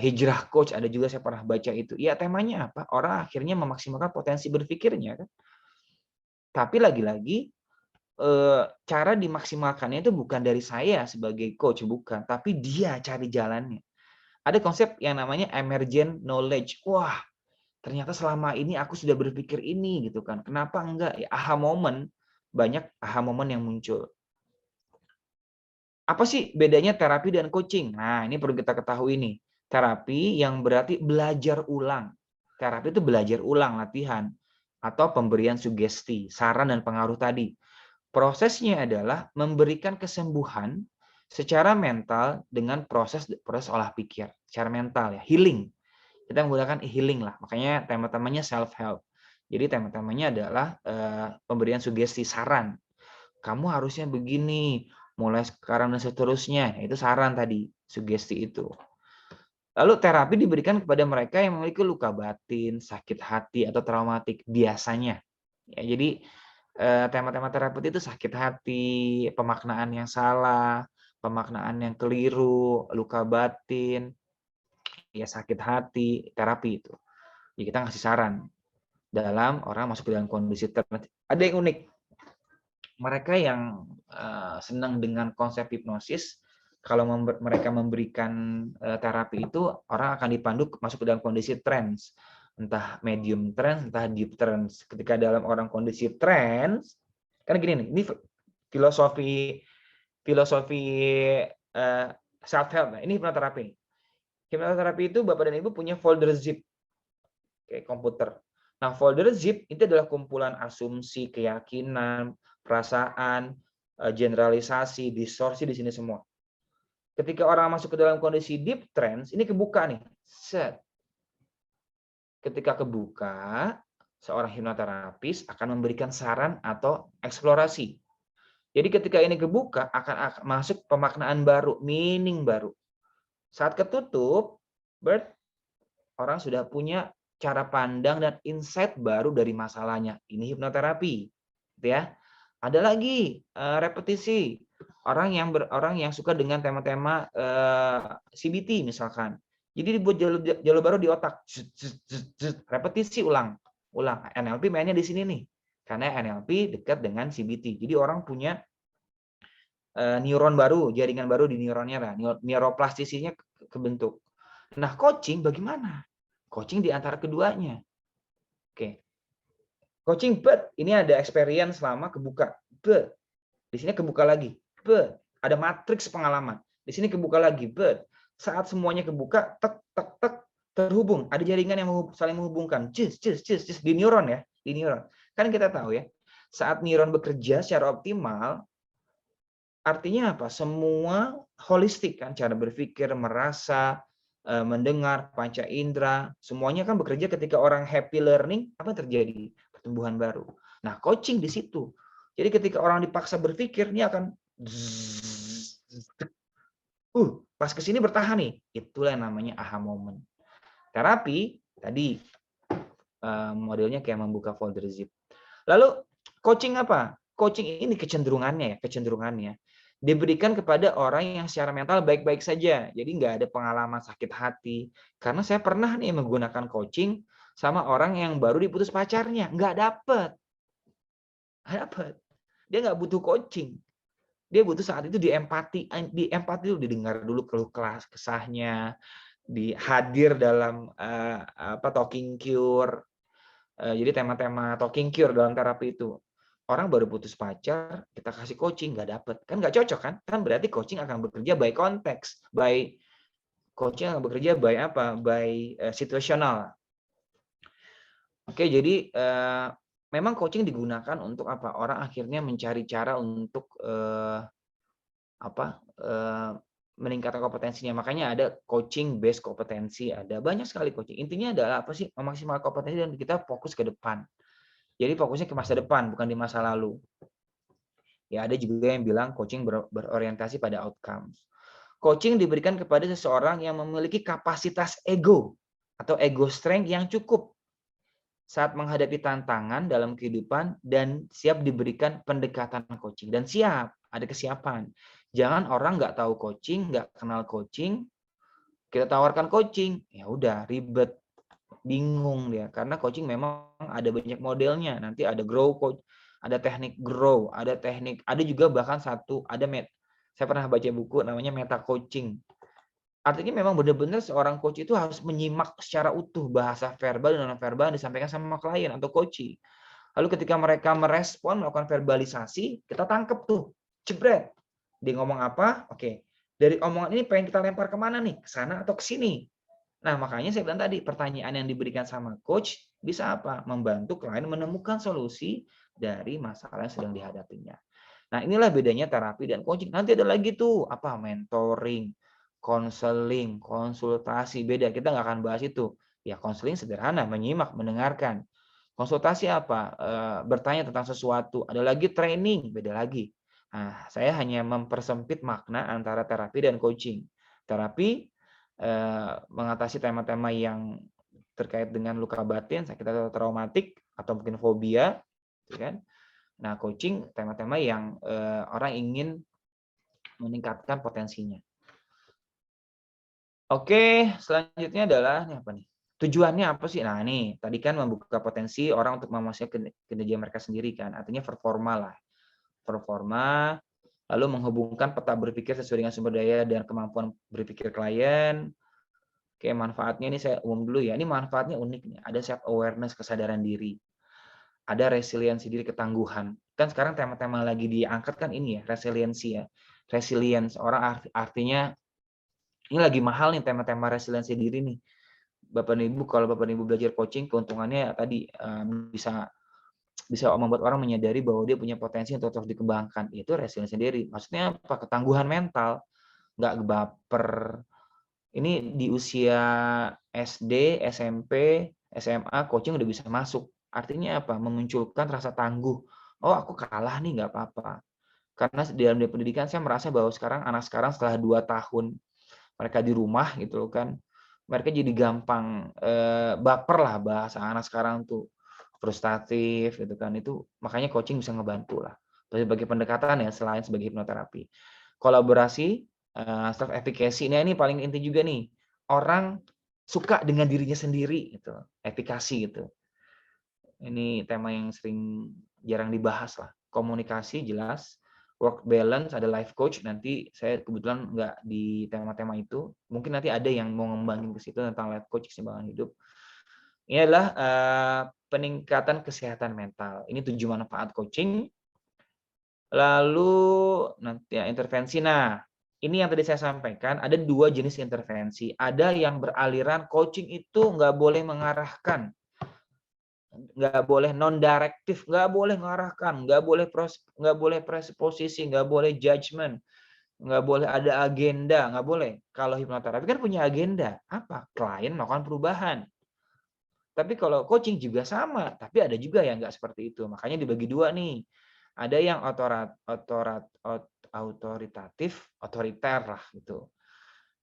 S1: Hijrah coach ada juga saya pernah baca itu. Ya temanya apa? Orang akhirnya memaksimalkan potensi berpikirnya kan. Tapi lagi-lagi cara dimaksimalkannya itu bukan dari saya sebagai coach, bukan, tapi dia cari jalannya. Ada konsep yang namanya emergent knowledge. Wah, ternyata selama ini aku sudah berpikir ini gitu kan. Kenapa enggak? Ya, aha moment, banyak aha moment yang muncul. Apa sih bedanya terapi dan coaching? Nah, ini perlu kita ketahui nih. Terapi yang berarti belajar ulang. Terapi itu belajar ulang, latihan atau pemberian sugesti, saran dan pengaruh tadi. Prosesnya adalah memberikan kesembuhan secara mental dengan proses olah pikir, secara mental ya, healing. Kita menggunakan healing lah, makanya tema-temanya self help. Jadi tema-temanya adalah pemberian sugesti, saran. Kamu harusnya begini, mulai sekarang dan seterusnya. Itu saran tadi, sugesti itu. Lalu terapi diberikan kepada mereka yang memiliki luka batin, sakit hati atau traumatik biasanya. Ya, jadi tema-tema terapeutik itu sakit hati, pemaknaan yang salah, pemaknaan yang keliru, luka batin, ya sakit hati, terapi itu. Ya, kita ngasih saran dalam orang masuk ke dalam kondisi tertentu. Ada yang unik. Mereka yang senang dengan konsep hipnosis, kalau mereka memberikan terapi itu, orang akan dipandu masuk ke dalam kondisi trance. Entah medium trance, entah deep trance. Ketika dalam orang kondisi trance, kan gini nih, ini filosofi self help. Ini hipnoterapi. Hipnoterapi itu Bapak dan Ibu punya folder zip kayak komputer. Nah, folder zip itu adalah kumpulan asumsi, keyakinan, perasaan, generalisasi, distorsi di sini semua. Ketika orang masuk ke dalam kondisi deep trance, ini kebuka nih. Set. Ketika kebuka, seorang hipnoterapis akan memberikan saran atau eksplorasi. Jadi ketika ini kebuka, akan masuk pemaknaan baru, meaning baru. Saat ketutup, orang sudah punya cara pandang dan insight baru dari masalahnya. Ini hipnoterapi. Gitu ya. Ada lagi repetisi. Orang yang suka dengan tema-tema CBT misalkan. Jadi dibuat jalur baru di otak. Repetisi ulang. NLP mainnya di sini nih. Karena NLP dekat dengan CBT. Jadi orang punya neuron baru, jaringan baru di neuronnya lah. Neuroplastisinya kebentuk. Nah, coaching bagaimana? Coaching di antara keduanya. Oke. Coaching ini ada experience selama kebuka. Di sini kebuka lagi. Ada matriks pengalaman. Di sini kebuka lagi, saat semuanya kebuka, tek tek tek terhubung. Ada jaringan yang saling menghubungkan. Cus di neuron ya, di neuron. Kan kita tahu ya, saat neuron bekerja secara optimal, artinya apa? Semua holistik kan, cara berpikir, merasa, mendengar, panca indera, semuanya kan bekerja ketika orang happy learning, apa yang terjadi? Pertumbuhan baru. Nah, coaching di situ. Jadi ketika orang dipaksa berpikir, ini akan pas ke sini bertahan nih. Itulah yang namanya aha moment. Terapi tadi modelnya kayak membuka folder zip. Lalu coaching apa? Coaching ini kecenderungannya diberikan kepada orang yang secara mental baik-baik saja. Jadi nggak ada pengalaman sakit hati. Karena saya pernah nih menggunakan coaching sama orang yang baru diputus pacarnya. Nggak dapet. Dia nggak butuh coaching. Dia butuh saat itu diempati dulu, didengar dulu keluh kesahnya, hadir dalam talking cure. Jadi tema-tema talking cure dalam terapi itu. Orang baru putus pacar, kita kasih coaching, nggak dapet. Kan nggak cocok kan? Kan berarti coaching akan bekerja by konteks, coaching akan bekerja by apa? By situasional. Oke, jadi memang coaching digunakan untuk apa? Orang akhirnya mencari cara untuk meningkatkan kompetensinya. Makanya ada coaching based kompetensi, ada banyak sekali coaching. Intinya adalah apa sih? Memaksimalkan kompetensi dan kita fokus ke depan. Jadi fokusnya ke masa depan, bukan di masa lalu. Ya, ada juga yang bilang coaching berorientasi pada outcomes. Coaching diberikan kepada seseorang yang memiliki kapasitas ego atau ego strength yang cukup saat menghadapi tantangan dalam kehidupan dan siap diberikan pendekatan coaching. Dan siap, ada kesiapan. Jangan orang nggak tahu coaching, nggak kenal coaching, kita tawarkan coaching, ya udah ribet, bingung dia. Karena coaching memang ada banyak modelnya. Nanti ada grow coach, ada teknik grow, ada juga bahkan saya pernah baca buku namanya meta coaching. Artinya memang benar-benar seorang coach itu harus menyimak secara utuh bahasa verbal dan non-verbal yang disampaikan sama klien atau coachee. Lalu ketika mereka merespon, melakukan verbalisasi, kita tangkep tuh, jebret. Dia ngomong apa? Oke. Dari omongan ini pengen kita lempar kemana nih? Ke sana atau ke sini? Nah, makanya saya bilang tadi, pertanyaan yang diberikan sama coach bisa apa? Membantu klien menemukan solusi dari masalah yang sedang dihadapinya. Nah, inilah bedanya terapi dan coaching. Nanti ada lagi tuh, apa? Mentoring, konseling, konsultasi. Beda, kita nggak akan bahas itu. Ya, konseling sederhana, menyimak, mendengarkan. Konsultasi apa? Bertanya tentang sesuatu. Ada lagi training, beda lagi. Nah, saya hanya mempersempit makna antara terapi dan coaching. Terapi mengatasi tema-tema yang terkait dengan luka batin, sakit atau traumatik, atau mungkin fobia, kan? Nah, coaching tema-tema yang orang ingin meningkatkan potensinya. Oke, selanjutnya adalah ini apa nih? Tujuannya apa sih? Nah, nih, tadi kan membuka potensi orang untuk memuaskan kinerja mereka sendiri kan. Artinya performa lah. Performa, lalu menghubungkan peta berpikir sesuai dengan sumber daya dan kemampuan berpikir klien. Oke, manfaatnya ini saya umum dulu ya. Ini manfaatnya unik nih. Ada self awareness, kesadaran diri. Ada resiliensi diri, ketangguhan. Kan sekarang tema-tema lagi diangkat kan ini ya, resiliensi ya. Resilience, orang artinya ini lagi mahal nih tema-tema resiliensi diri nih. Bapak dan Ibu, kalau Bapak dan Ibu belajar coaching, keuntungannya tadi bisa membuat orang menyadari bahwa dia punya potensi untuk terus dikembangkan. Itu resiliensi diri. Maksudnya apa? Ketangguhan mental, nggak baper. Ini di usia SD, SMP, SMA, coaching udah bisa masuk. Artinya apa? Memunculkan rasa tangguh. Oh, aku kalah nih, nggak apa-apa. Karena di dalam pendidikan saya merasa bahwa anak sekarang setelah 2 tahun mereka di rumah gitu kan, mereka jadi gampang baper lah, bahasa anak sekarang tuh frustratif gitu kan. Itu makanya coaching bisa ngebantu lah sebagai pendekatan ya, selain sebagai hipnoterapi. Kolaborasi, self efficacy, ini paling inti juga nih, orang suka dengan dirinya sendiri gitu, efikasi gitu. Ini tema yang jarang dibahas lah. Komunikasi jelas, work balance, ada life coach. Nanti saya kebetulan nggak di tema-tema itu. Mungkin nanti ada yang mau ngembangin ke situ tentang life coach, keseimbangan hidup. Ini adalah peningkatan kesehatan mental. Ini 7 manfaat coaching. Lalu nanti ya, intervensi. Nah, ini yang tadi saya sampaikan, ada 2 jenis intervensi. Ada yang beraliran coaching itu nggak boleh mengarahkan, nggak boleh non-directive, nggak boleh mengarahkan, nggak boleh presposisi, nggak boleh judgment, nggak boleh ada agenda, nggak boleh. Kalau hipnoterapi kan punya agenda. Apa? Klien melakukan perubahan. Tapi kalau coaching juga sama, tapi ada juga yang nggak seperti itu. Makanya dibagi 2 nih. Ada yang autoritatif, otoriter lah gitu.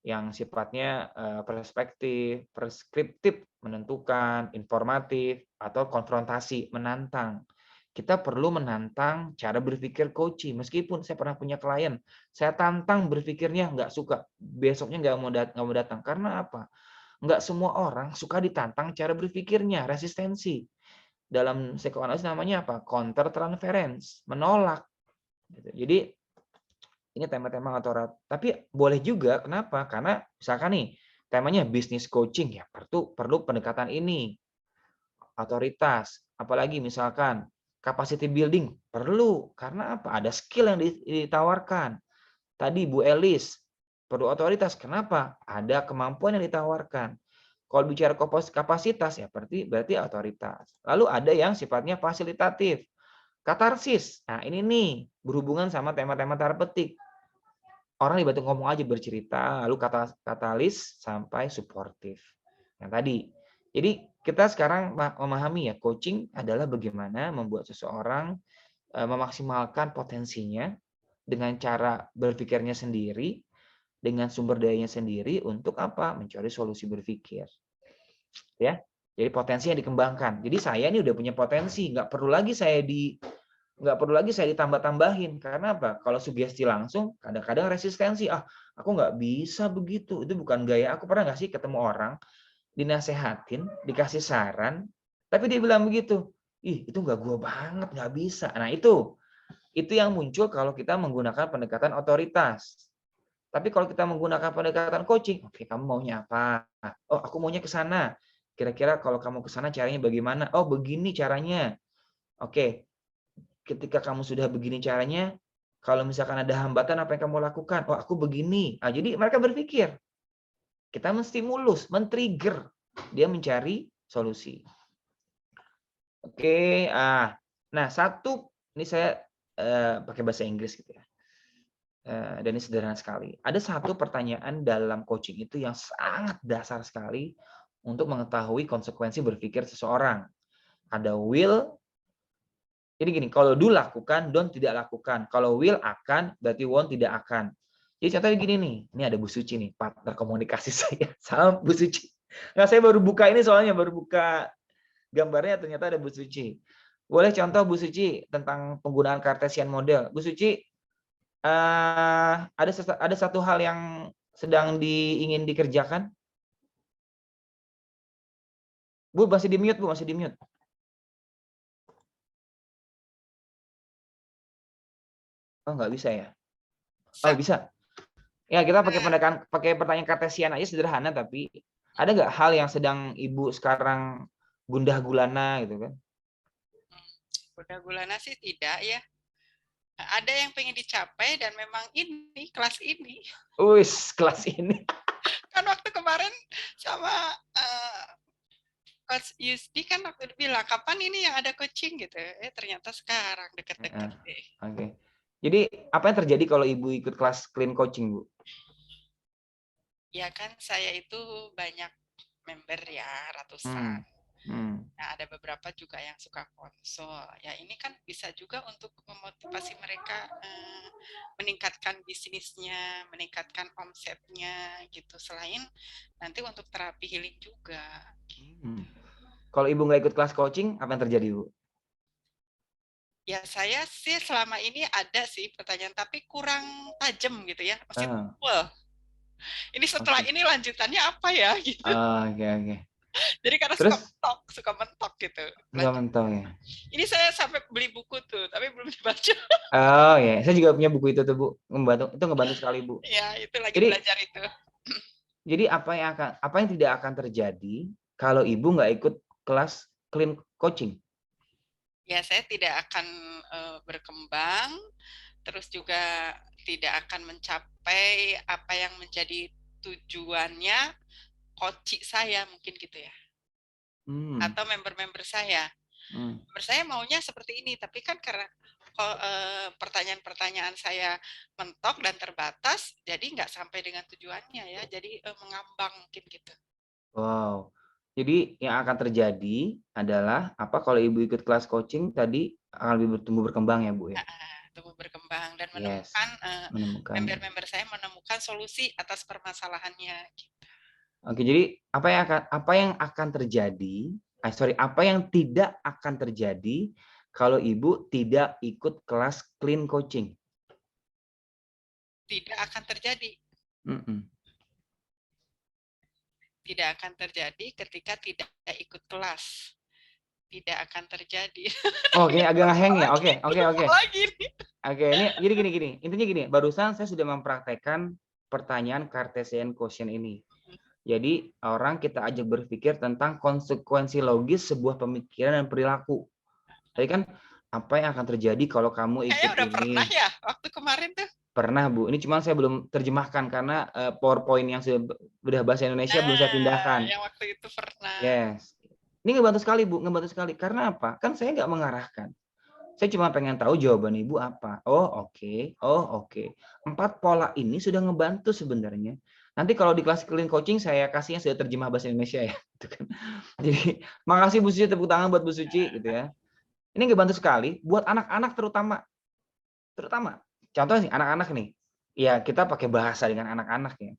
S1: Yang sifatnya perspektif, preskriptif, menentukan, informatif, atau konfrontasi, menantang. Kita perlu menantang cara berpikir coaching. Meskipun saya pernah punya klien, saya tantang berpikirnya nggak suka, besoknya nggak mau datang. Karena apa? Nggak semua orang suka ditantang cara berpikirnya, resistensi. Dalam psikoanalisis namanya apa? Counter transference, menolak. Jadi ini tema-tema otorat. Tapi boleh juga, kenapa? Karena misalkan nih, temanya bisnis coaching, ya perlu pendekatan ini. Otoritas, apalagi misalkan capacity building, perlu. Karena apa? Ada skill yang ditawarkan. Tadi Bu Elis, perlu otoritas. Kenapa? Ada kemampuan yang ditawarkan. Kalau bicara kapasitas, ya berarti otoritas. Lalu ada yang sifatnya fasilitatif. Katarsis. Nah, ini nih berhubungan sama tema-tema terapeutik. Orang dibantu ngomong aja, bercerita, lalu katalis sampai suportif. Yang tadi. Jadi kita sekarang memahami ya, coaching adalah bagaimana membuat seseorang memaksimalkan potensinya dengan cara berpikirnya sendiri, dengan sumber dayanya sendiri untuk apa? Mencari solusi berpikir. Ya. Jadi potensi yang dikembangkan. Jadi saya ini udah punya potensi, nggak perlu lagi saya ditambah-tambahin. Karena apa? Kalau sugesti langsung, kadang-kadang resistensi. Aku nggak bisa begitu. Itu bukan gaya aku. Pernah nggak sih ketemu orang, dinasehatin, dikasih saran, tapi dia bilang begitu. Itu nggak gua banget, nggak bisa. Nah, itu yang muncul kalau kita menggunakan pendekatan otoritas. Tapi kalau kita menggunakan pendekatan coaching, oke, kamu maunya apa? Oh, aku maunya ke sana. Kira-kira kalau kamu ke sana caranya bagaimana? Oh, begini caranya. Oke, ketika kamu sudah begini caranya, kalau misalkan ada hambatan, apa yang kamu lakukan? Oh, aku begini. Jadi mereka berpikir. Kita menstimulus, men-trigger. Dia mencari solusi. Oke. Nah, ini saya pakai bahasa Inggris gitu ya. Dan ini sederhana sekali. Ada satu pertanyaan dalam coaching itu yang sangat dasar sekali untuk mengetahui konsekuensi berpikir seseorang. Ada will. Jadi gini, kalau do lakukan, don't tidak lakukan. Kalau will akan, berarti won't tidak akan. Jadi contohnya gini nih, ini ada Bu Suci nih, partner komunikasi saya. Salam Bu Suci. Nah, saya baru buka ini soalnya, baru buka gambarnya, ternyata ada Bu Suci. Boleh contoh Bu Suci tentang penggunaan Cartesian model. Bu Suci, ada satu hal yang sedang ingin dikerjakan. Bu, masih di mute, Bu, masih di mute. Oh, nggak bisa ya? Oh, bisa. Ya, kita pakai pertanyaan Cartesian aja, sederhana, tapi ada nggak hal yang sedang Ibu sekarang gundah gulana gitu kan?
S5: Gundah gulana sih tidak ya. Ada yang pengen dicapai dan memang ini kelas ini.
S1: Kelas ini.
S5: Kan waktu kemarin sama Coach Yusdi kan waktu bilang kapan ini yang ada coaching gitu. Ternyata sekarang deket-deket deh.
S1: Oke. Jadi apa yang terjadi kalau Ibu ikut kelas clean coaching, Bu?
S5: Ya kan saya itu banyak member ya, ratusan. Nah, ada beberapa juga yang suka konsul. Ya, ini kan bisa juga untuk memotivasi mereka meningkatkan bisnisnya, meningkatkan omsetnya gitu. Selain nanti untuk terapi healing juga.
S1: Kalau Ibu nggak ikut kelas coaching, apa yang terjadi, Bu?
S5: Ya, saya sih selama ini ada sih pertanyaan, tapi kurang tajam gitu ya. Masih full. Ini setelah ini lanjutannya apa ya gitu.
S1: Oke.
S5: Jadi karena suka mentok gitu.
S1: Suka mentok ya.
S5: Ini saya sampai beli buku tuh, tapi belum dibaca.
S1: Oh ya, saya juga punya buku itu tuh, Bu. Ngebantu sekali, Bu.
S5: Ya, itu lagi belajar itu.
S1: Jadi apa yang tidak akan terjadi kalau Ibu nggak ikut kelas clean coaching?
S5: ya saya tidak akan berkembang, terus juga tidak akan mencapai apa yang menjadi tujuannya coach saya mungkin gitu ya. Atau member-member saya. Member saya maunya seperti ini, tapi kan karena pertanyaan-pertanyaan saya mentok dan terbatas, jadi nggak sampai dengan tujuannya ya, jadi mengambang mungkin gitu.
S1: Wow. Jadi yang akan terjadi adalah apa kalau Ibu ikut kelas coaching tadi akan lebih bertumbuh berkembang ya Bu ya?
S5: Tumbuh berkembang dan
S1: Yes.
S5: menemukan member-member saya menemukan solusi atas permasalahannya. Gitu.
S1: Oke, jadi apa yang akan terjadi? Apa yang tidak akan terjadi kalau Ibu tidak ikut kelas clean coaching?
S5: Tidak akan terjadi. Tidak akan terjadi ketika tidak ikut kelas. Tidak akan terjadi.
S1: Oke, agak ngeheng ya. Oke. Oke, ini jadi gini. Intinya gini, barusan saya sudah mempraktekkan pertanyaan Cartesian quotient ini. Jadi orang kita ajak berpikir tentang konsekuensi logis sebuah pemikiran dan perilaku. Tadi kan apa yang akan terjadi kalau kamu ikut
S5: udah
S1: ini?
S5: Pernah ya waktu kemarin tuh?
S1: Pernah Bu. Ini cuma saya belum terjemahkan karena PowerPoint yang sudah bahasa Indonesia belum saya pindahkan.
S5: Yang waktu itu pernah.
S1: Yes. Ini ngebantu sekali Bu, ngebantu sekali. Karena apa? Kan saya nggak mengarahkan. Saya cuma pengen tahu jawaban Ibu apa. Oh oke. 4 pola ini sudah ngebantu sebenarnya. Nanti kalau di kelas clean coaching saya kasihnya sudah terjemah bahasa Indonesia ya. Jadi makasih Bu Suci, tepuk tangan buat Bu Suci gitu ya. Ini ngebantu sekali buat anak-anak terutama. Contoh nih anak-anak nih. Ya kita pakai bahasa dengan anak-anak ya.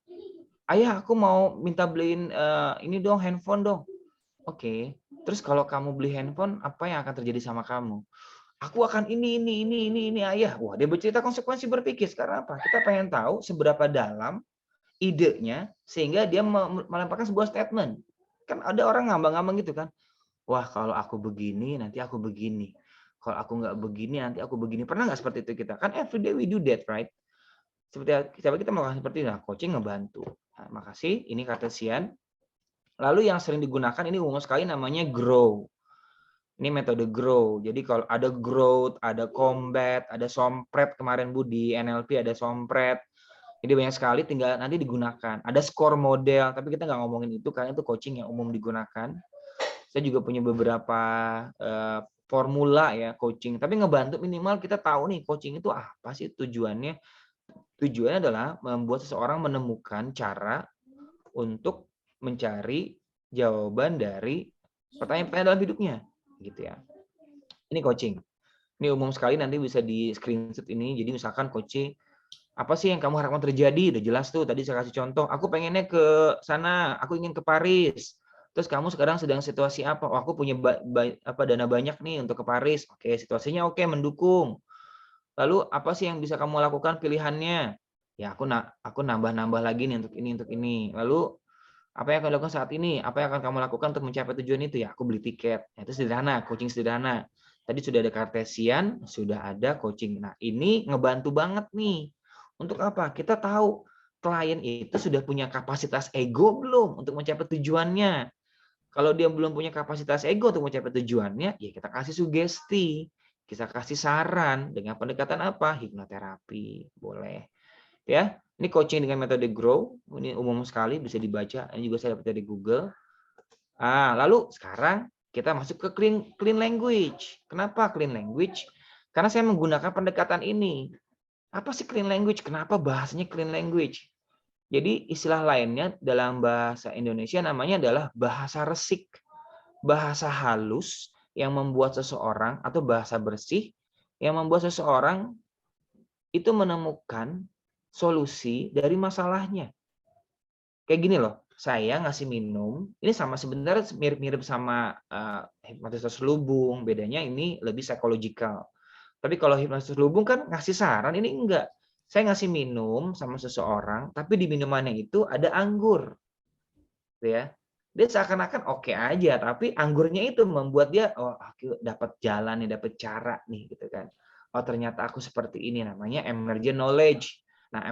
S1: Ayah aku mau minta beliin ini dong, handphone dong. Oke. Terus kalau kamu beli handphone, apa yang akan terjadi sama kamu? Aku akan ini ayah. Wah, dia bercerita konsekuensi berpikir. Karena apa? Kita pengen tahu seberapa dalam idenya sehingga dia melemparkan sebuah statement. Kan ada orang ngambang-ngambang gitu kan. Wah, kalau aku begini, nanti aku begini. Kalau aku nggak begini, nanti aku begini. Pernah nggak seperti itu kita? Kan every day we do that, right? Seperti kita melakukan seperti itu. Nah, coaching ngebantu. Nah, makasih. Ini Cartesian. Lalu yang sering digunakan ini umum sekali namanya grow. Ini metode grow. Jadi kalau ada growth, ada combat, ada sompret kemarin Bu di NLP ada sompret. Jadi banyak sekali tinggal nanti digunakan. Ada score model, tapi kita nggak ngomongin itu karena itu coaching yang umum digunakan. Saya juga punya beberapa formula ya coaching, tapi ngebantu minimal kita tahu nih coaching itu apa sih tujuannya. Tujuannya adalah membuat seseorang menemukan cara untuk mencari jawaban dari pertanyaan-pertanyaan dalam hidupnya, gitu ya. Ini coaching. Ini umum sekali, nanti bisa di screenshot ini. Jadi misalkan coaching, apa sih yang kamu harapkan terjadi? Udah jelas tuh, tadi saya kasih contoh. Aku pengennya ke sana, aku ingin ke Paris. Terus kamu sekarang sedang situasi apa? Oh, aku punya dana banyak nih untuk ke Paris. Oke, situasinya oke, mendukung. Lalu apa sih yang bisa kamu lakukan pilihannya? Ya aku nambah-nambah lagi nih untuk ini. Lalu apa yang akan dilakukan saat ini? Apa yang akan kamu lakukan untuk mencapai tujuan itu? Ya aku beli tiket. Ya, itu sederhana, coaching sederhana. Tadi sudah ada Cartesian, sudah ada coaching. Nah ini ngebantu banget nih. Untuk apa? Kita tahu klien itu sudah punya kapasitas ego belum untuk mencapai tujuannya. Kalau dia belum punya kapasitas ego untuk mencapai tujuannya, ya kita kasih sugesti. Kita kasih saran dengan pendekatan apa? Hipnoterapi, boleh. Ya, ini coaching dengan metode grow, ini umum sekali bisa dibaca. Ini juga saya dapat dari Google. Lalu sekarang kita masuk ke clean language. Kenapa clean language? Karena saya menggunakan pendekatan ini. Apa sih clean language? Kenapa bahasanya clean language? Jadi istilah lainnya dalam bahasa Indonesia namanya adalah bahasa resik. Bahasa halus yang membuat seseorang atau bahasa bersih yang membuat seseorang itu menemukan solusi dari masalahnya. Kayak gini loh, saya ngasih minum, ini sebenarnya mirip-mirip sama hipnotis terselubung, bedanya ini lebih psychological. Tapi kalau hipnotis terselubung kan ngasih saran, ini enggak. Saya ngasih minum sama seseorang, tapi di minumannya itu ada anggur. Ya. Dia seakan-akan oke aja, tapi anggurnya itu membuat dia aku dapat jalan nih, dapat cara nih gitu kan. Oh ternyata aku seperti ini, namanya emergent knowledge. Nah,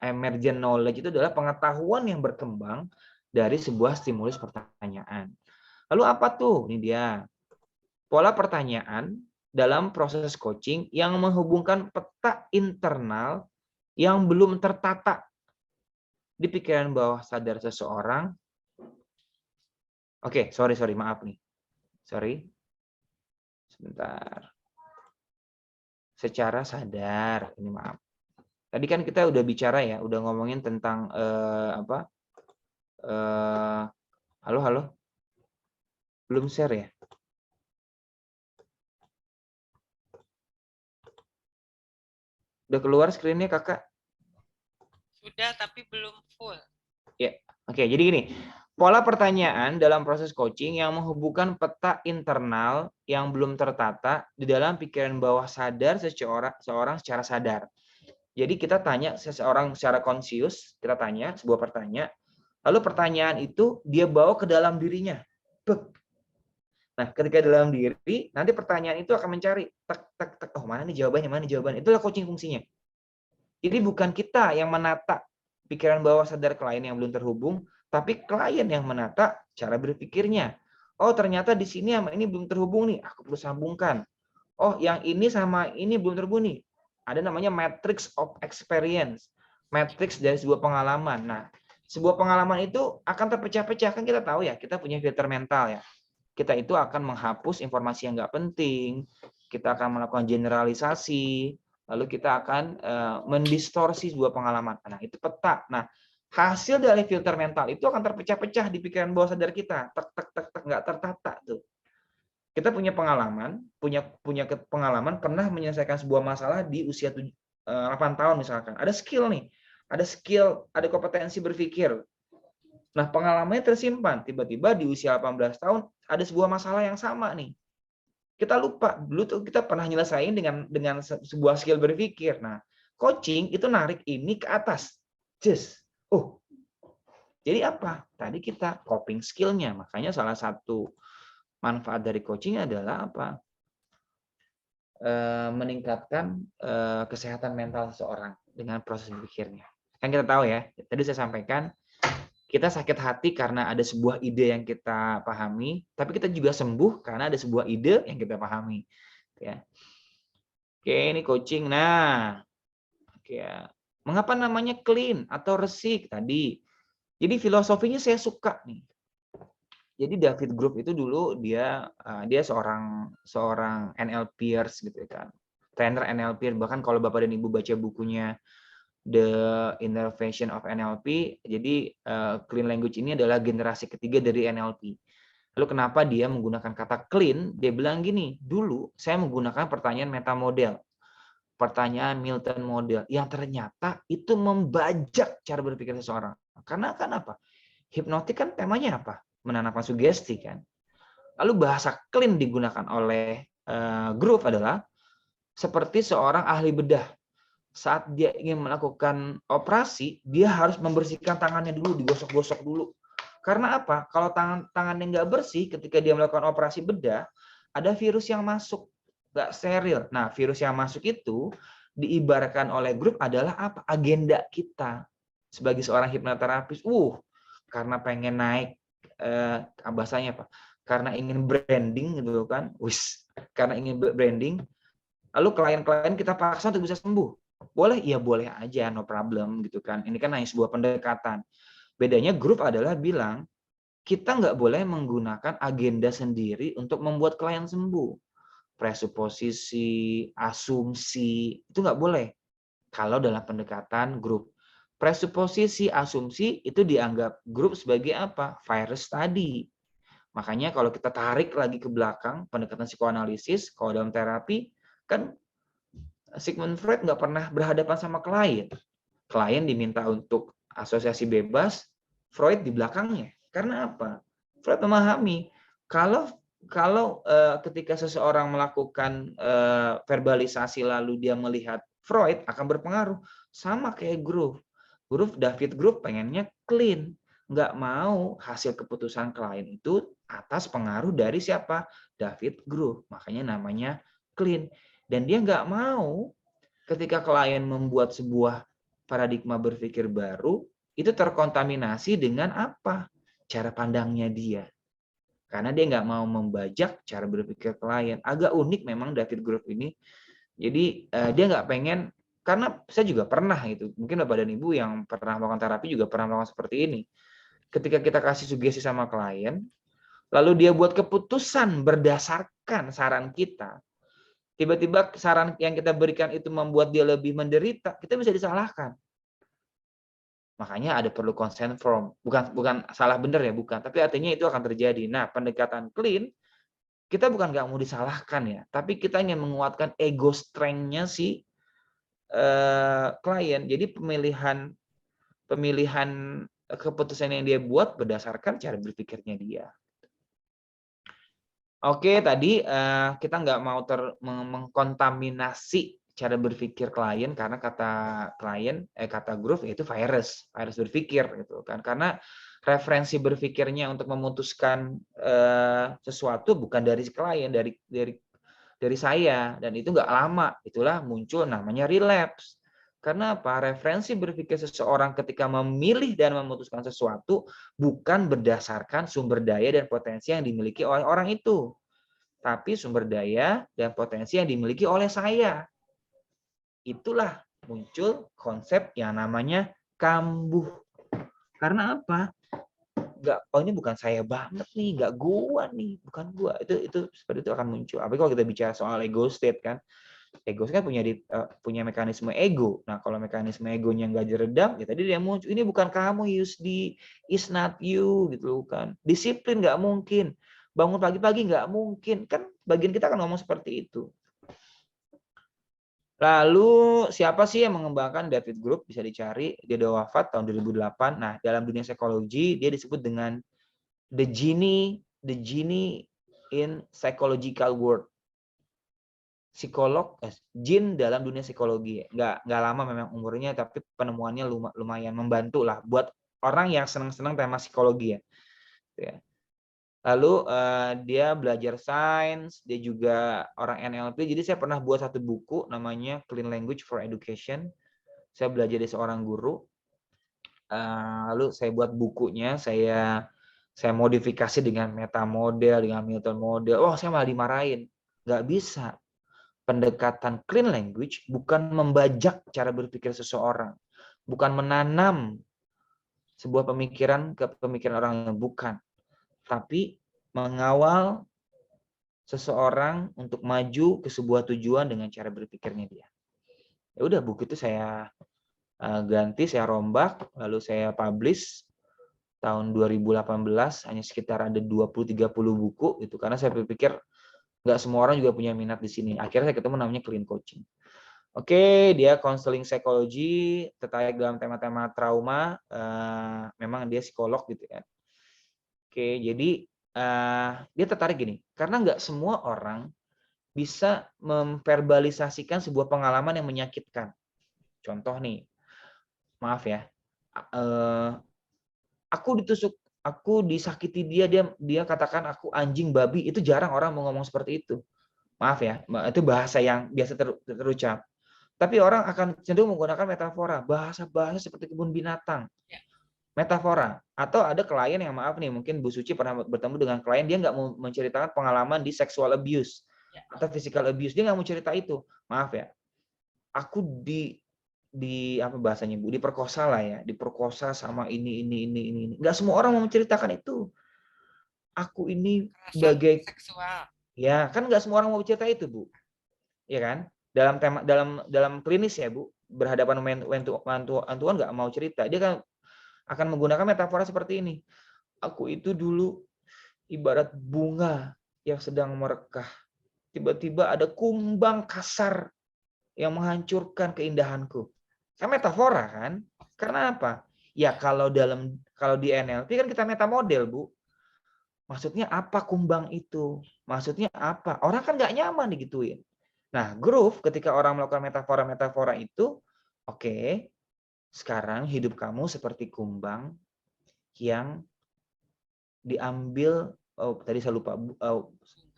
S1: emergent knowledge itu adalah pengetahuan yang berkembang dari sebuah stimulus pertanyaan. Lalu apa tuh? Ini dia. pola pertanyaan dalam proses coaching yang menghubungkan peta internal yang belum tertata di pikiran bawah sadar seseorang. Oke, sorry, maaf nih. Sorry. Sebentar. Secara sadar, ini maaf. Tadi kan kita udah bicara ya, udah ngomongin tentang halo? Belum share ya? Udah keluar screen-nya, Kakak?
S5: Sudah, tapi belum full.
S1: Ya, oke. Jadi gini, pola pertanyaan dalam proses coaching yang menghubungkan peta internal yang belum tertata di dalam pikiran bawah sadar seseorang secara sadar. Jadi kita tanya seseorang secara konsius, kita tanya sebuah pertanyaan, lalu pertanyaan itu dia bawa ke dalam dirinya. Nah, ketika dalam diri, nanti pertanyaan itu akan mencari oh mana nih jawabannya. Itulah coaching fungsinya. Jadi bukan kita yang menata pikiran bawah sadar klien yang belum terhubung, tapi klien yang menata cara berpikirnya. Oh, ternyata di sini sama ini belum terhubung nih, aku perlu sambungkan. Oh, yang ini sama ini belum terhubung nih. Ada namanya matrix of experience. Matrix dari sebuah pengalaman. Nah, sebuah pengalaman itu akan terpecah-pecah. Kan kita tahu ya, kita punya filter mental ya. Kita itu akan menghapus informasi yang nggak penting, kita akan melakukan generalisasi, lalu kita akan mendistorsi sebuah pengalaman. Nah, itu peta. Nah, hasil dari filter mental itu akan terpecah-pecah di pikiran bawah sadar kita. Nggak tertata tuh. Kita punya pengalaman, punya pengalaman pernah menyelesaikan sebuah masalah di usia 8 tahun misalkan. Ada skill nih, ada kompetensi berpikir. Nah, pengalamannya tersimpan. Tiba-tiba di usia 18 tahun ada sebuah masalah yang sama nih. Kita lupa, dulu tuh kita pernah nyelesain dengan sebuah skill berpikir. Nah, coaching itu narik ini ke atas. Oh, jadi apa? Tadi kita coping skill-nya. Makanya salah satu manfaat dari coaching adalah apa? Meningkatkan kesehatan mental seseorang dengan proses berpikirnya. Kan kita tahu ya, tadi saya sampaikan, kita sakit hati karena ada sebuah ide yang kita pahami, tapi kita juga sembuh karena ada sebuah ide yang kita pahami. Ya. Oke, ini coaching. Nah, oke. Mengapa namanya clean atau resik tadi? Jadi filosofinya saya suka nih. Jadi David Group itu dulu dia seorang NLPers gitu kan. Trainer NLP, bahkan kalau Bapak dan Ibu baca bukunya The Innovation of NLP. Jadi clean language ini adalah generasi ketiga dari NLP. Lalu kenapa dia menggunakan kata clean? Dia bilang gini, dulu saya menggunakan pertanyaan meta model, pertanyaan Milton model, yang ternyata itu membajak cara berpikir seseorang. Karena kan apa? Hipnotik kan temanya apa? Menanamkan sugesti kan. Lalu bahasa clean digunakan oleh Group adalah seperti seorang ahli bedah. Saat dia ingin melakukan operasi, dia harus membersihkan tangannya dulu, digosok-gosok dulu. Karena apa? Kalau tangannya nggak bersih, ketika dia melakukan operasi bedah, ada virus yang masuk, nggak steril. Nah, virus yang masuk itu diibaratkan oleh Group adalah apa? Agenda kita sebagai seorang hipnoterapis. Karena pengen naik, bahasanya apa? Karena ingin branding gitu kan, karena ingin branding, lalu klien-klien kita paksa untuk bisa sembuh. Boleh? Ya boleh aja, no problem gitu kan. Ini kan hanya sebuah pendekatan. Bedanya Group adalah bilang, kita nggak boleh menggunakan agenda sendiri untuk membuat klien sembuh. Presuposisi, asumsi, itu nggak boleh. Kalau dalam pendekatan Group. Presuposisi, asumsi, itu dianggap Group sebagai apa? Virus tadi. Makanya kalau kita tarik lagi ke belakang, pendekatan psikoanalisis, kalau dalam terapi, kan Sigmund Freud nggak pernah berhadapan sama klien. Klien diminta untuk asosiasi bebas, Freud di belakangnya. Karena apa? Freud memahami kalau ketika seseorang melakukan verbalisasi lalu dia melihat Freud akan berpengaruh. Sama kayak Group. David Group pengennya clean. Nggak mau hasil keputusan klien itu atas pengaruh dari siapa? David Group. Makanya namanya clean. Dan dia nggak mau ketika klien membuat sebuah paradigma berpikir baru, itu terkontaminasi dengan apa? Cara pandangnya dia. karena dia nggak mau membajak cara berpikir klien. Agak unik memang David Grove ini. Jadi dia nggak pengen, karena saya juga pernah gitu, mungkin Bapak dan Ibu yang pernah melakukan terapi juga pernah melakukan seperti ini. Ketika kita kasih sugesti sama klien, lalu dia buat keputusan berdasarkan saran kita, tiba-tiba saran yang kita berikan itu membuat dia lebih menderita, kita bisa disalahkan. Makanya ada perlu consent form. Bukan salah benar ya, bukan. Tapi artinya itu akan terjadi. Nah, pendekatan clean, kita bukan nggak mau disalahkan ya, tapi kita ingin menguatkan ego strength-nya si klien. Jadi pemilihan keputusan yang dia buat berdasarkan cara berpikirnya dia. Oke, tadi kita nggak mau mengkontaminasi cara berpikir klien, karena kata Grove yaitu virus berpikir gitu kan. Karena referensi berpikirnya untuk memutuskan sesuatu bukan dari klien, dari saya, dan itu nggak lama itulah muncul namanya relapse. Karena apa? Referensi berpikir seseorang ketika memilih dan memutuskan sesuatu bukan berdasarkan sumber daya dan potensi yang dimiliki oleh orang itu, tapi sumber daya dan potensi yang dimiliki oleh saya. Itulah muncul konsep yang namanya kambuh. Karena apa? Oh ini bukan saya banget nih, nggak gua nih, bukan gua. Itu seperti itu akan muncul. Apalagi kalau kita bicara soal ego state kan. Ego kan punya mekanisme ego. Nah, kalau mekanisme egonya nggak diredam, ya tadi dia muncul. Ini bukan kamu, Yusdi. It's not you, gitu kan. Disiplin nggak mungkin. Bangun pagi-pagi nggak mungkin. Kan bagian kita akan ngomong seperti itu. Lalu siapa sih yang mengembangkan David Grove? Bisa dicari. Dia udah wafat tahun 2008. Nah, dalam dunia psikologi dia disebut dengan the genie in psychological world. Psikolog, jin dalam dunia psikologi. Nggak lama memang umurnya, tapi penemuannya lumayan membantu lah buat orang yang senang-senang tema psikologi ya. Lalu dia belajar sains, dia juga orang NLP. Jadi saya pernah buat satu buku namanya Clean Language for Education. Saya belajar dari seorang guru. Lalu saya buat bukunya, saya modifikasi dengan meta model, dengan Milton model. Oh, saya malah dimarahin. Nggak bisa. Pendekatan clean language bukan membajak cara berpikir seseorang, bukan menanam sebuah pemikiran ke pemikiran orang yang bukan, tapi mengawal seseorang untuk maju ke sebuah tujuan dengan cara berpikirnya dia. Ya udah, buku itu saya ganti, saya rombak, lalu saya publish tahun 2018, hanya sekitar ada 20-30 buku itu, karena saya berpikir nggak semua orang juga punya minat di sini. Akhirnya saya ketemu namanya Clean Coaching. Oke, dia counseling psikologi, tertarik dalam tema-tema trauma. Memang dia psikolog gitu kan. Oke, jadi dia tertarik gini, karena nggak semua orang bisa memverbalisasikan sebuah pengalaman yang menyakitkan. Contoh nih, maaf ya, aku disakiti dia katakan aku anjing babi, itu jarang orang mau ngomong seperti itu. Maaf ya, itu bahasa yang biasa terucap. Tapi orang akan cenderung menggunakan metafora, bahasa seperti kebun binatang. Metafora. Atau ada klien yang, maaf nih, mungkin Bu Suci pernah bertemu dengan klien, dia nggak mau menceritakan pengalaman di sexual abuse atau physical abuse, dia nggak mau cerita itu. Maaf ya, aku apa bahasanya Bu, diperkosa lah ya, diperkosa sama ini. Nggak semua orang mau menceritakan itu. Aku ini sebagai
S5: seksual.
S1: Ya, kan nggak semua orang mau cerita itu, Bu. Ya kan? Dalam klinis ya, Bu, berhadapan one-to-one nggak mau cerita. Dia kan akan menggunakan metafora seperti ini. Aku itu dulu ibarat bunga yang sedang merekah. Tiba-tiba ada kumbang kasar yang menghancurkan keindahanku. Kan metafora kan? Karena apa? Ya kalau di NLP kan kita meta model, Bu. Maksudnya apa kumbang itu? Maksudnya apa? Orang kan nggak nyaman digituin. Nah, Grove ketika orang melakukan metafora-metafora itu, oke, sekarang hidup kamu seperti kumbang yang diambil, tadi saya lupa,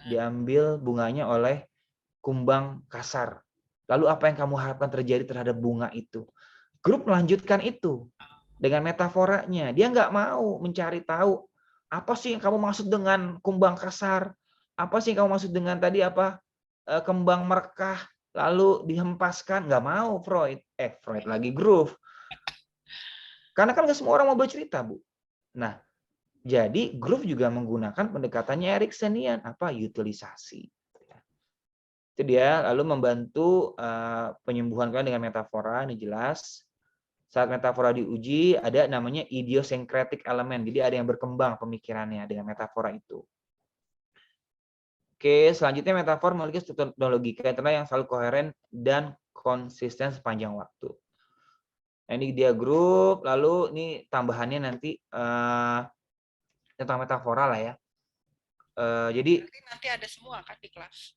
S1: diambil bunganya oleh kumbang kasar. Lalu apa yang kamu harapkan terjadi terhadap bunga itu? Grove melanjutkan itu dengan metaforanya. Dia nggak mau mencari tahu Apa sih yang kamu maksud dengan kumbang kasar? Apa sih yang kamu maksud dengan tadi apa? Kembang merekah lalu dihempaskan? Nggak mau Freud. Freud lagi Groove. Karena kan nggak semua orang mau bercerita, Bu. Nah, jadi Groove juga menggunakan pendekatannya Eriksenian, apa? Utilisasi. Itu dia, lalu membantu penyembuhan kalian dengan metafora, ini jelas. Saat metafora diuji, ada namanya idiosyncratic element. Jadi ada yang berkembang pemikirannya dengan metafora itu. Oke, selanjutnya metafora memiliki struktur dan logika internal yang selalu koheren dan konsisten sepanjang waktu. Nah, ini dia grup, lalu ini tambahannya nanti tentang metafora lah ya. Jadi
S5: nanti ada semua kan di kelas.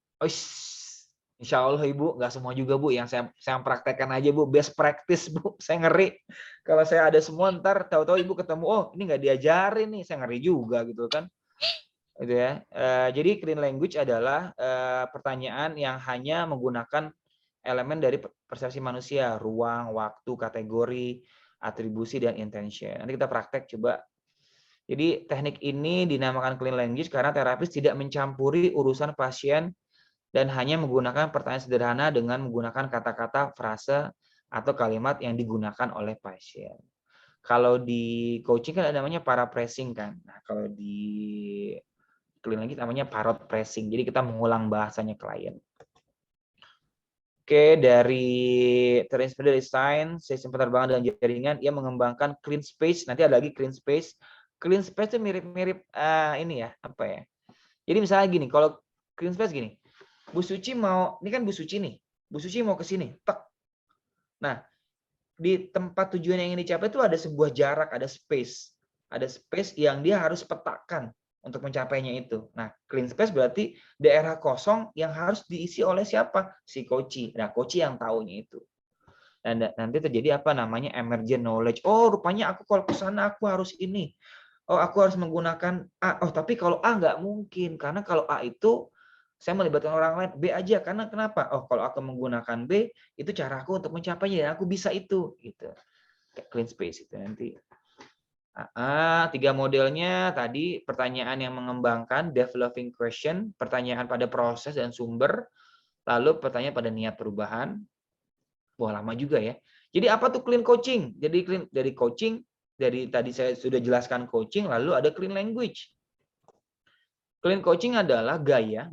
S1: Insya Allah Ibu, nggak semua juga Bu, yang saya praktekkan aja Bu, best practice Bu, saya ngeri. Kalau saya ada semua ntar tahu-tahu Ibu ketemu, oh ini nggak diajarin nih, saya ngeri juga gitu kan. Gitu ya. Jadi clean language adalah pertanyaan yang hanya menggunakan elemen dari persepsi manusia, ruang, waktu, kategori, atribusi, dan intention. Nanti kita praktek coba. Jadi teknik ini dinamakan clean language karena terapis tidak mencampuri urusan pasien dan hanya menggunakan pertanyaan sederhana dengan menggunakan kata-kata, frase, atau kalimat yang digunakan oleh pasien. Kalau di coaching kan ada namanya paraphrasing kan. Nah, kalau di clean language namanya parrot phrasing. Jadi kita mengulang bahasanya klien. Oke, dari terinspirasi dari sains, sistem penerbangan dan jaringan, ia mengembangkan clean space. Nanti ada lagi clean space. Clean space itu mirip-mirip ini ya, apa ya? Jadi misalnya gini, kalau clean space gini. Bu Suci mau, ini kan Bu Suci nih. Bu Suci mau ke sini, tek. Nah, di tempat tujuan yang ingin dicapai itu ada sebuah jarak, ada space. Ada space yang dia harus petakan untuk mencapainya itu. Nah, clean space berarti daerah kosong yang harus diisi oleh siapa? Si coach. Nah, coach yang taunya itu. Dan nanti terjadi apa namanya emergent knowledge. Oh, rupanya aku kalau ke sana aku harus ini. Oh, aku harus menggunakan A. Oh, tapi kalau A nggak mungkin. Karena kalau A itu saya melibatkan orang lain. B aja. Karena kenapa? Oh, kalau aku menggunakan B, itu caraku untuk mencapainya. Dan aku bisa itu. Gitu. Clean space itu nanti. 3 modelnya tadi pertanyaan yang mengembangkan, developing question, pertanyaan pada proses dan sumber, lalu pertanyaan pada niat perubahan. Wah, lama juga ya. Jadi apa tuh clean coaching? Jadi clean dari coaching, dari tadi saya sudah jelaskan coaching, lalu ada clean language. Clean coaching adalah gaya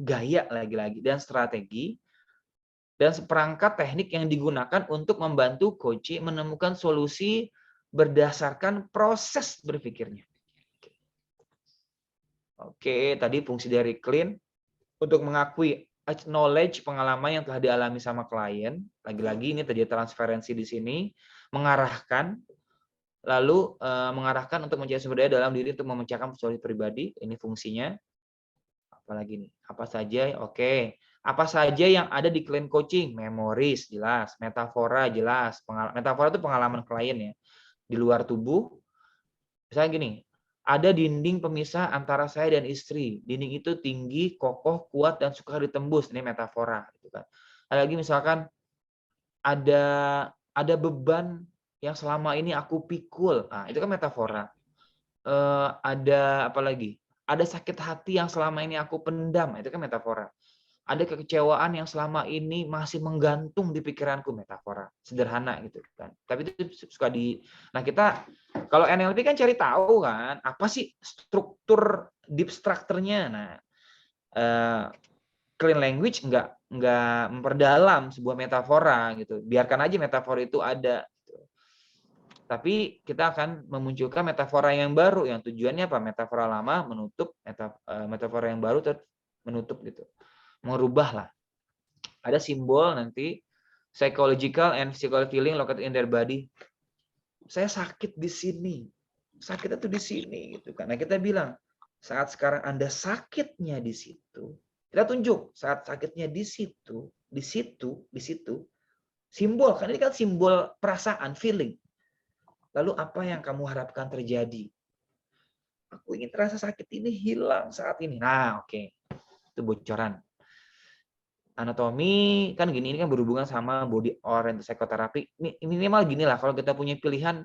S1: lagi-lagi dan strategi dan seperangkat teknik yang digunakan untuk membantu coach menemukan solusi berdasarkan proses berpikirnya. Oke, tadi fungsi dari clean untuk mengakui knowledge, pengalaman yang telah dialami sama klien. Lagi-lagi ini terjadi transferensi di sini, mengarahkan, lalu mengarahkan untuk mencari sumber daya dalam diri untuk memecahkan solusi pribadi. Ini fungsinya. Apalagi nih? Apa saja? Oke. Apa saja yang ada di clean coaching? Memoris, jelas. Metafora, jelas. Metafora itu pengalaman klien ya. Di luar tubuh. Misalnya gini, ada dinding pemisah antara saya dan istri. Dinding itu tinggi, kokoh, kuat, dan suka ditembus. Ini metafora. Gitu kan. Ada lagi misalkan, ada beban yang selama ini aku pikul. Nah, itu kan metafora. Ada apa lagi? Ada sakit hati yang selama ini aku pendam. Itu kan metafora. Ada kekecewaan yang selama ini masih menggantung di pikiranku, metafora. Sederhana gitu kan. Tapi itu suka nah kita kalau NLP kan cari tahu kan, apa sih struktur deep structure-nya. Nah, clean language nggak memperdalam sebuah metafora gitu. Biarkan aja metafora itu ada. Tapi kita akan memunculkan metafora yang baru yang tujuannya apa? Metafora lama menutup, metafora yang baru menutup gitu. Merubah lah. Ada simbol nanti psychological and physical feeling located in their body. Saya sakit di sini. Sakitnya tuh di sini gitu kan. Nah, kita bilang saat sekarang Anda sakitnya di situ. Kita tunjuk saat sakitnya di situ, di situ, di situ. Simbol kan ini kan simbol perasaan, feeling. Lalu apa yang kamu harapkan terjadi? Aku ingin rasa sakit ini hilang saat ini. Nah, oke. Itu bocoran. Anatomi kan gini, ini kan berhubungan sama body oriented psychotherapy. Minimal gini lah, kalau kita punya pilihan,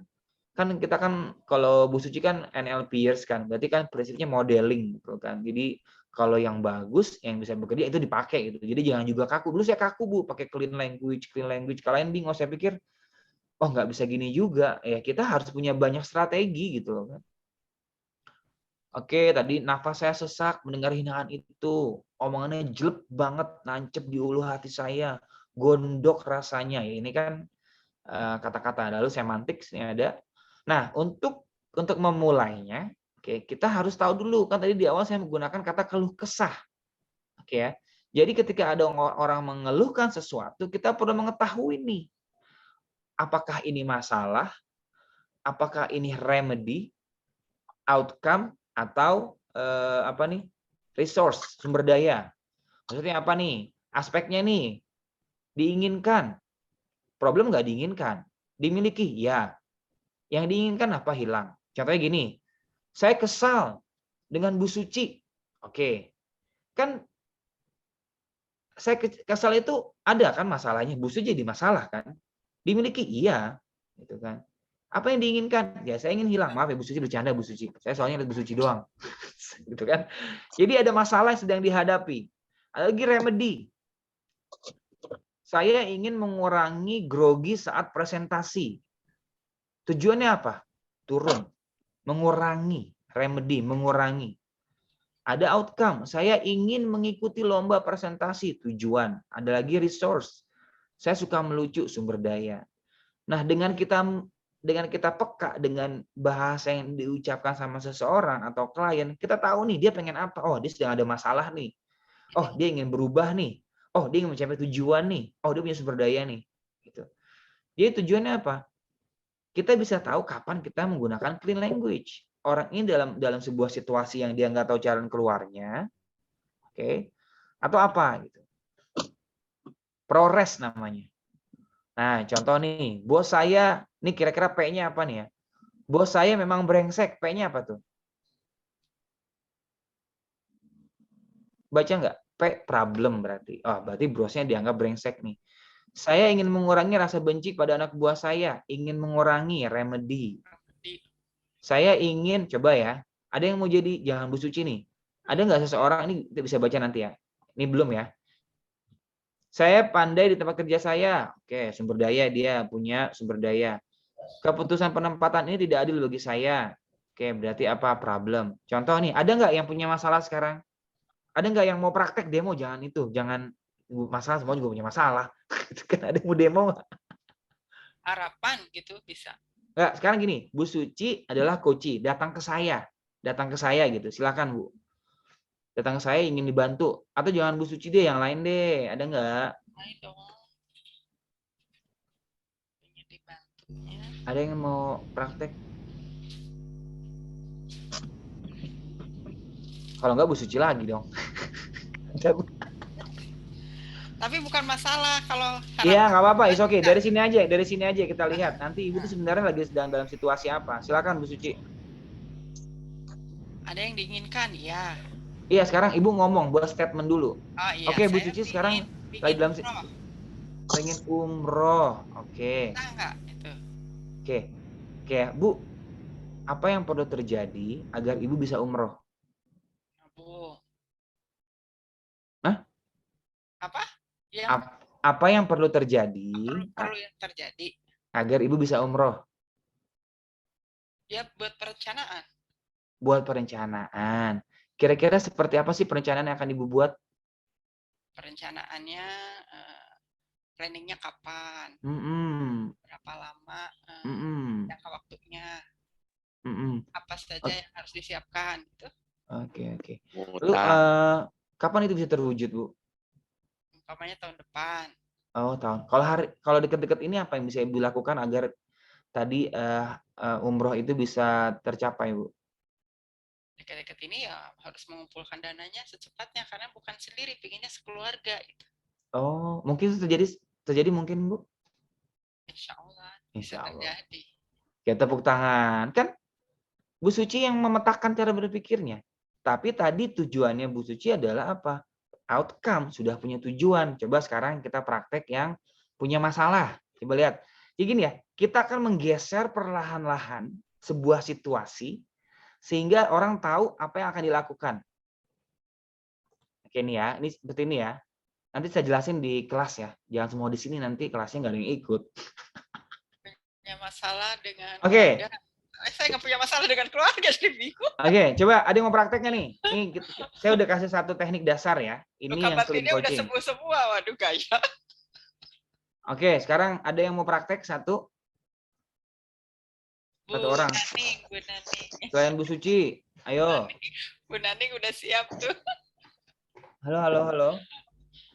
S1: kan kita kan kalau Bu Suci kan NLPers kan, berarti kan prinsipnya modeling gitu kan. Jadi kalau yang bagus, yang bisa bekerja itu dipakai gitu. Jadi jangan juga kaku. Dulu saya kaku Bu, pakai clean language. Kalian bingung, saya pikir, oh nggak bisa gini juga. Ya kita harus punya banyak strategi gitu loh kan. Oke, tadi nafas saya sesak mendengar hinaan itu. Omongannya jelek banget, nancep di ulu hati saya. Gondok rasanya. Ya, ini kan kata-kata. Lalu semantik ini ada. Nah, untuk memulainya, oke, kita harus tahu dulu. Kan tadi di awal saya menggunakan kata keluh kesah. Oke ya. Jadi ketika ada orang mengeluhkan sesuatu, kita perlu mengetahui nih. Apakah ini masalah? Apakah ini remedy? Outcome? Atau resource, sumber daya. Maksudnya apa nih? Aspeknya nih, diinginkan. Problem nggak diinginkan. Dimiliki, ya. Yang diinginkan apa? Hilang. Contohnya gini, saya kesal dengan Bu Suci. Oke, kan saya kesal itu ada kan masalahnya. Bu Suci jadi masalah kan? Dimiliki, iya. Gitu kan. Apa yang diinginkan? Ya saya ingin hilang. Maaf ya Bu Suci, bercanda Bu Suci. Saya soalnya lihat Bu Suci doang. Gitu kan. Jadi ada masalah yang sedang dihadapi. Ada lagi remedy. Saya ingin mengurangi grogi saat presentasi. Tujuannya apa? Turun. Mengurangi. Remedy, mengurangi. Ada outcome. Saya ingin mengikuti lomba presentasi. Tujuan. Ada lagi resource. Saya suka melucu, sumber daya. Nah, dengan kita peka dengan bahasa yang diucapkan sama seseorang atau klien, kita tahu nih dia pengen apa. Oh, dia sedang ada masalah nih. Oh, dia ingin berubah nih. Oh, dia ingin mencapai tujuan nih. Oh, dia punya sumber daya nih. Gitu. Jadi tujuannya apa? Kita bisa tahu kapan kita menggunakan clean language. Orang ini dalam sebuah situasi yang dia nggak tahu jalan keluarnya, oke? Atau apa gitu. Prores namanya. Nah, contoh nih, bos saya, nih kira-kira P-nya apa nih ya? Bos saya memang brengsek, P-nya apa tuh? Baca nggak? P, problem berarti. Oh, berarti bosnya dianggap brengsek nih. Saya ingin mengurangi rasa benci pada anak buah saya. Ingin mengurangi, remedy. Saya ingin, coba ya, ada yang mau jadi, jangan Bu Suci nih. Ada nggak seseorang, ini kita bisa baca nanti ya. Ini belum ya. Saya pandai di tempat kerja saya. Oke, sumber daya, dia punya sumber daya. Keputusan penempatan ini tidak adil bagi saya. Oke, berarti apa? Problem. Contoh nih, ada nggak yang punya masalah sekarang? Ada nggak yang mau praktek demo? Jangan itu, jangan masalah, semua juga punya masalah. Kan ada yang mau demo nggak?
S5: Harapan gitu bisa.
S1: Nggak, sekarang gini, Bu Suci adalah coach, datang ke saya gitu. Silakan Bu. Datang ke saya ingin dibantu. Atau jangan Bu Suci deh, yang lain deh. Ada nggak?
S5: Ayo dong. Ingin dibantunya.
S1: Ada yang mau praktek? Kalau nggak Bu Suci lagi dong.
S5: Tapi bukan masalah kalau
S1: Iya, nggak apa-apa, it's okay. Dari sini aja kita lihat. Nanti Ibu tuh sebenarnya lagi sedang dalam situasi apa. Silakan Bu Suci.
S5: Ada yang diinginkan, ya.
S1: Iya, sekarang Ibu ngomong, buat statement dulu.
S5: Oh, iya,
S1: Oke, Bu Suci sekarang lagi dalam pengen umroh. Oke.
S5: Nah, enggak itu.
S1: Oke, Bu. Apa yang perlu terjadi agar Ibu bisa umroh?
S5: Bu.
S1: Hah?
S5: Apa? Yang
S1: apa yang perlu terjadi
S5: yang terjadi
S1: agar Ibu bisa umroh?
S5: Ya, buat perencanaan.
S1: Buat perencanaan. Kira-kira seperti apa sih perencanaan yang akan Ibu buat?
S5: Perencanaannya, planningnya kapan? Berapa lama? Jangka waktunya? Apa saja yang harus disiapkan? Gitu.
S1: Oke. Lalu kapan itu bisa terwujud, Bu?
S5: Umpamanya tahun depan.
S1: Oh, kalau dekat-dekat ini apa yang bisa Ibu lakukan agar tadi umroh itu bisa tercapai, Bu?
S5: Dekat-dekat ini ya harus mengumpulkan dananya secepatnya karena bukan sendiri, pinginnya sekeluarga gitu. Oh,
S1: mungkin terjadi mungkin, Bu?
S5: Insya Allah bisa terjadi.
S1: Ya, tepuk tangan. Kan Bu Suci yang memetakan cara berpikirnya. Tapi tadi tujuannya Bu Suci adalah apa? Outcome, sudah punya tujuan. Coba sekarang kita praktek yang punya masalah. Coba lihat. Jadi gini ya, kita akan menggeser perlahan-lahan sebuah situasi sehingga orang tahu apa yang akan dilakukan. Oke nih ya, ini seperti ini ya. Nanti saya jelasin di kelas ya. Jangan semua di sini nanti kelasnya nggak ada yang ikut.
S5: Punya masalah dengan
S1: Oke.
S5: keluarga. Saya nggak punya masalah dengan keluarga, jadi bingung.
S1: Oke, coba ada yang mau prakteknya nih. Ini saya udah kasih satu teknik dasar ya. Ini yang clean
S5: Ini udah
S1: coaching.
S5: semua, waduh gaya.
S1: Oke, sekarang ada yang mau praktek satu orang.
S5: Bu Naning.
S1: Selain Bu Suci, ayo.
S5: Bu Naning udah siap tuh.
S1: Halo.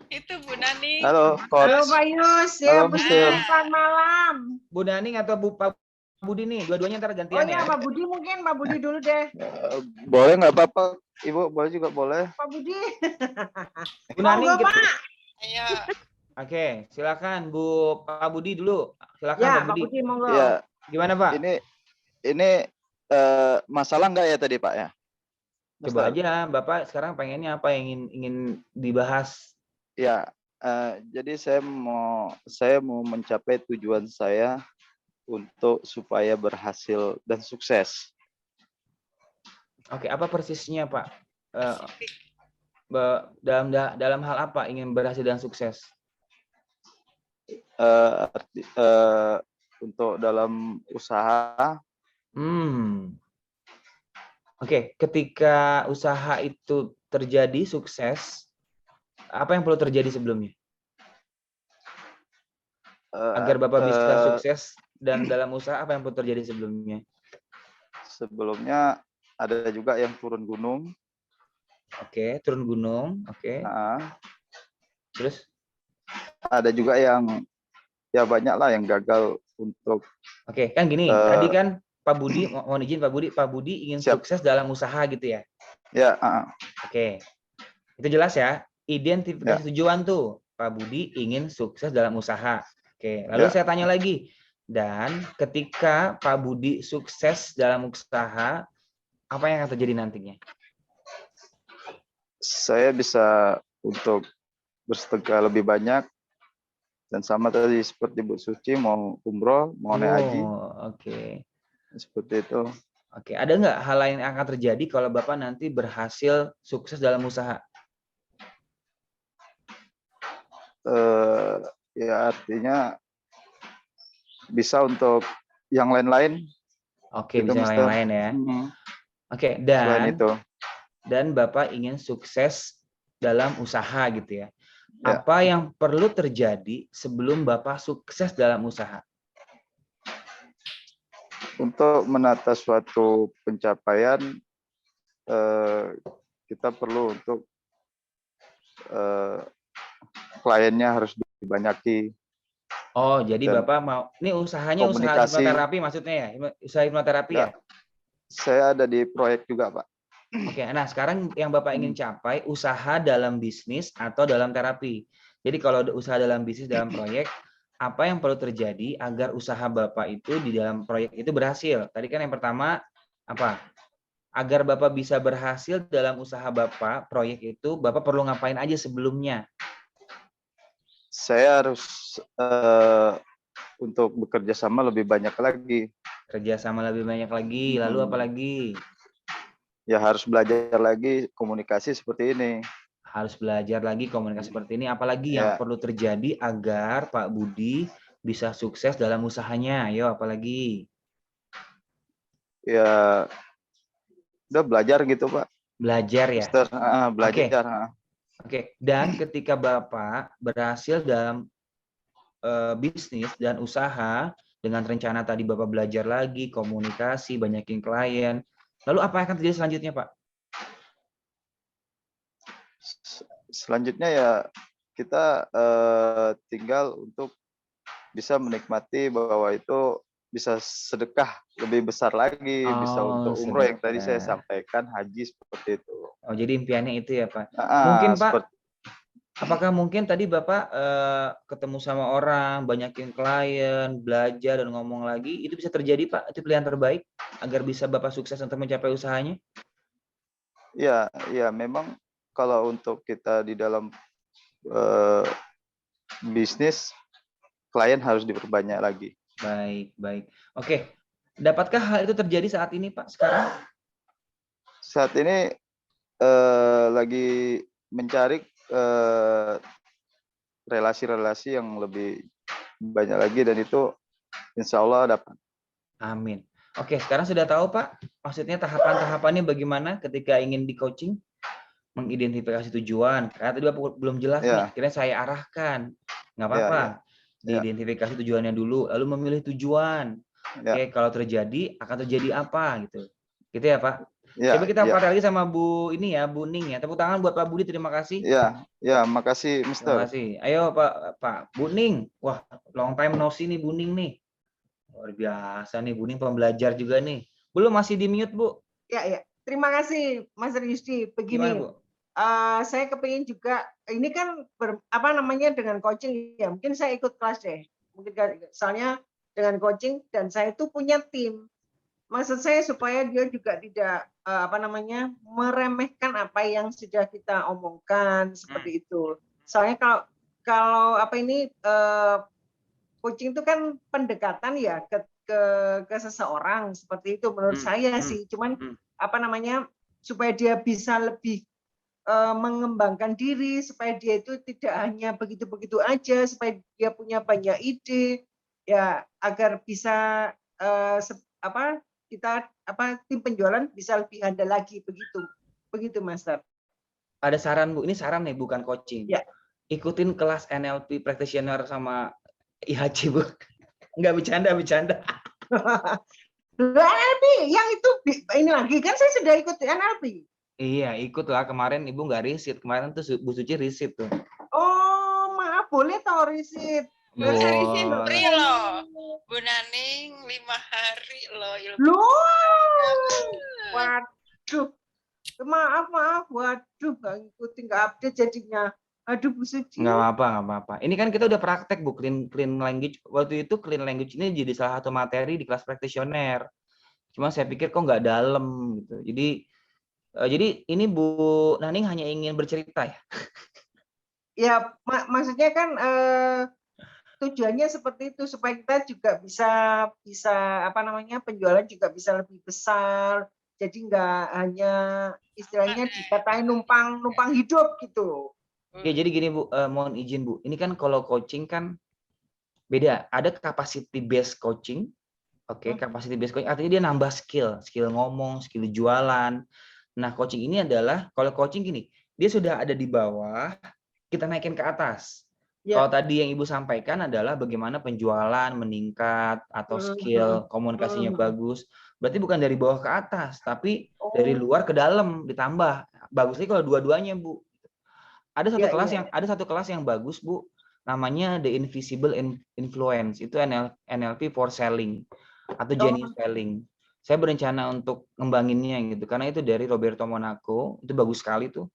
S5: Itu Bu Naning.
S6: Halo, Coach.
S7: Halo Pak Yus, ya
S6: Halo,
S7: Bu
S6: Mister.
S7: selamat malam.
S1: Bu Naning atau Pak Budi nih, dua-duanya ntar gantian
S7: Oh ya,
S1: ya.
S7: Pak Budi mungkin, Pak Budi dulu deh.
S6: Boleh nggak apa-apa, Ibu? Boleh juga boleh.
S7: Pak Budi.
S1: Bu Naning.
S7: Monggo, Pak.
S5: Iya.
S1: Oke, silakan Pak Budi dulu. Silakan
S7: Ya,
S1: Pak Budi.
S7: monggo.
S6: Ya,
S1: Gimana Pak?
S6: ini masalah nggak ya tadi Pak ya?
S1: Coba
S6: Mister?
S1: aja, Bapak sekarang pengennya apa yang ingin dibahas?
S6: Ya, jadi saya mau mencapai tujuan saya untuk supaya berhasil dan sukses.
S1: Oke, apa persisnya Pak? Dalam hal apa ingin berhasil dan sukses?
S6: Untuk dalam usaha.
S1: Oke, ketika usaha itu terjadi sukses, apa yang perlu terjadi sebelumnya? Agar Bapak bisa sukses dan dalam usaha, apa yang perlu terjadi sebelumnya?
S6: Sebelumnya ada juga yang turun gunung.
S1: Oke, turun gunung. Oke. Terus?
S6: Ada juga yang ya banyak lah yang gagal untuk.
S1: Oke, kan gini. Tadi kan Pak Budi, mohon izin Pak Budi ingin sukses dalam usaha gitu ya?
S6: Ya.
S1: Oke, itu jelas ya. Identifikasi tujuan tuh. Pak Budi ingin sukses dalam usaha. Oke, lalu saya tanya lagi. Dan ketika Pak Budi sukses dalam usaha, apa yang akan terjadi nantinya?
S6: Saya bisa untuk bersedekah lebih banyak. Dan sama tadi seperti Bu Suci mau umroh, mau naik haji.
S1: Oke.
S6: Seperti itu.
S1: Oke, ada nggak hal lain yang akan terjadi kalau Bapak nanti berhasil sukses dalam usaha?
S6: Ya artinya bisa untuk yang lain-lain.
S1: Oke, bisa yang lain-lain ya. Oke, dan Bapak ingin sukses dalam usaha gitu ya. Apa yang perlu terjadi sebelum Bapak sukses dalam usaha?
S6: Untuk menata suatu pencapaian, kita perlu untuk kliennya harus dibanyaki.
S1: Oh, jadi Bapak mau, ini usahanya usaha hipnoterapi maksudnya ya? Usaha hipnoterapi ya?
S6: Saya ada di proyek juga, Pak.
S1: Oke, nah sekarang yang Bapak ingin capai usaha dalam bisnis atau dalam terapi. Jadi kalau usaha dalam bisnis, dalam proyek, apa yang perlu terjadi agar usaha Bapak itu di dalam proyek itu berhasil? Tadi kan yang pertama, apa? Agar Bapak bisa berhasil dalam usaha Bapak, proyek itu, Bapak perlu ngapain aja sebelumnya?
S6: Saya harus untuk bekerja sama lebih banyak lagi.
S1: Kerjasama lebih banyak lagi, lalu apa lagi?
S6: Ya harus belajar lagi komunikasi seperti ini.
S1: Harus belajar lagi komunikasi seperti ini, apalagi yang perlu terjadi agar Pak Budi bisa sukses dalam usahanya? Ayo, apalagi?
S6: Ya, udah belajar gitu, Pak.
S1: Belajar ya?
S6: Belajar.
S1: Oke, dan ketika Bapak berhasil dalam bisnis dan usaha, dengan rencana tadi Bapak belajar lagi, komunikasi, banyakin klien, lalu apa yang akan terjadi selanjutnya, Pak?
S6: Selanjutnya ya kita tinggal untuk bisa menikmati bahwa itu bisa sedekah lebih besar lagi, bisa untuk umroh yang tadi saya sampaikan, haji seperti itu.
S1: Oh, jadi impiannya itu ya, Pak. Mungkin Pak, apakah mungkin tadi Bapak ketemu sama orang, banyakin klien, belajar dan ngomong lagi, itu bisa terjadi Pak? Itu pilihan terbaik agar bisa Bapak sukses untuk mencapai usahanya?
S6: Ya, memang kalau untuk kita di dalam bisnis, klien harus diperbanyak lagi.
S1: Baik, baik. Oke, dapatkah hal itu terjadi saat ini, Pak, sekarang?
S6: Saat ini lagi mencari relasi-relasi yang lebih banyak lagi, dan itu insya Allah dapat.
S1: Amin. Oke, sekarang sudah tahu, Pak, maksudnya tahapan-tahapannya bagaimana ketika ingin di coaching? Mengidentifikasi tujuan. Karena tadi Bapak belum jelas nih, akhirnya saya arahkan. Nggak apa-apa. Diidentifikasi tujuannya dulu, lalu memilih tujuan. Oke, kalau terjadi, akan terjadi apa gitu. Gitu ya, Pak? Coba kita praktek lagi sama Bu ini ya, Bu Ning ya. Tepuk tangan buat Pak Budi, terima kasih.
S6: Ya, makasih Mister.
S1: Terima kasih. Ayo Pak Bu Ning. Wah, long time no see nih Bu Ning nih. Luar biasa nih Bu Ning, pembelajar juga nih. Belum, masih di mute, Bu.
S7: Ya. Terima kasih Mas Rizky. Begini.
S1: Gimana, Bu?
S7: Saya kepingin juga, ini kan dengan coaching ya, mungkin saya ikut kelas deh, mungkin soalnya dengan coaching dan saya itu punya tim, maksud saya supaya dia juga tidak meremehkan apa yang sudah kita omongkan seperti itu. Soalnya kalau coaching itu kan pendekatan ya ke seseorang seperti itu menurut saya sih, cuman supaya dia bisa lebih mengembangkan diri, supaya dia itu tidak hanya begitu-begitu aja, supaya dia punya banyak ide, ya agar bisa tim penjualan bisa lebih handal lagi, begitu Master.
S1: Ada saran Bu, ini saran nih, bukan coaching.
S7: Ya.
S1: Ikutin kelas NLP practitioner sama IHC, Bu. Enggak, bercanda.
S7: NLP yang itu ini lagi kan saya sudah ikut NLP.
S1: Iya, ikut lah. Kemarin Ibu nggak riset. Kemarin tuh Bu Suci riset tuh.
S7: Oh, maaf, boleh tahu riset.
S5: Riset free loh. Bu Naning 5 hari loh ilmu.
S7: Waduh. Maaf. Waduh, nggak ngikutin, nggak update jadinya. Aduh, Bu Suci.
S1: Nggak apa-apa. Ini kan kita udah praktek, Bu, clean language. Waktu itu clean language ini jadi salah satu materi di kelas practitioner. Cuma saya pikir kok nggak dalam gitu. Jadi ini Bu Naning hanya ingin bercerita ya?
S7: Ya, maksudnya kan tujuannya seperti itu supaya kita juga bisa penjualan juga bisa lebih besar. Jadi nggak hanya istilahnya dikatain numpang hidup gitu.
S1: Ya, jadi gini Bu, mohon izin Bu. Ini kan kalau coaching kan beda. Ada capacity based coaching. Oke, capacity based coaching artinya dia nambah skill ngomong, skill jualan. Nah, coaching ini adalah, kalau coaching gini, dia sudah ada di bawah, kita naikin ke atas. Kalau tadi yang Ibu sampaikan adalah bagaimana penjualan meningkat atau skill komunikasinya bagus. Berarti bukan dari bawah ke atas, tapi dari luar ke dalam ditambah. Bagusnya kalau dua-duanya, Bu. Ada satu kelas yang bagus, Bu. Namanya The Invisible Influence. Itu NLP for selling atau genius selling. Saya berencana untuk ngembanginnya gitu, karena itu dari Roberto Monaco, itu bagus sekali tuh.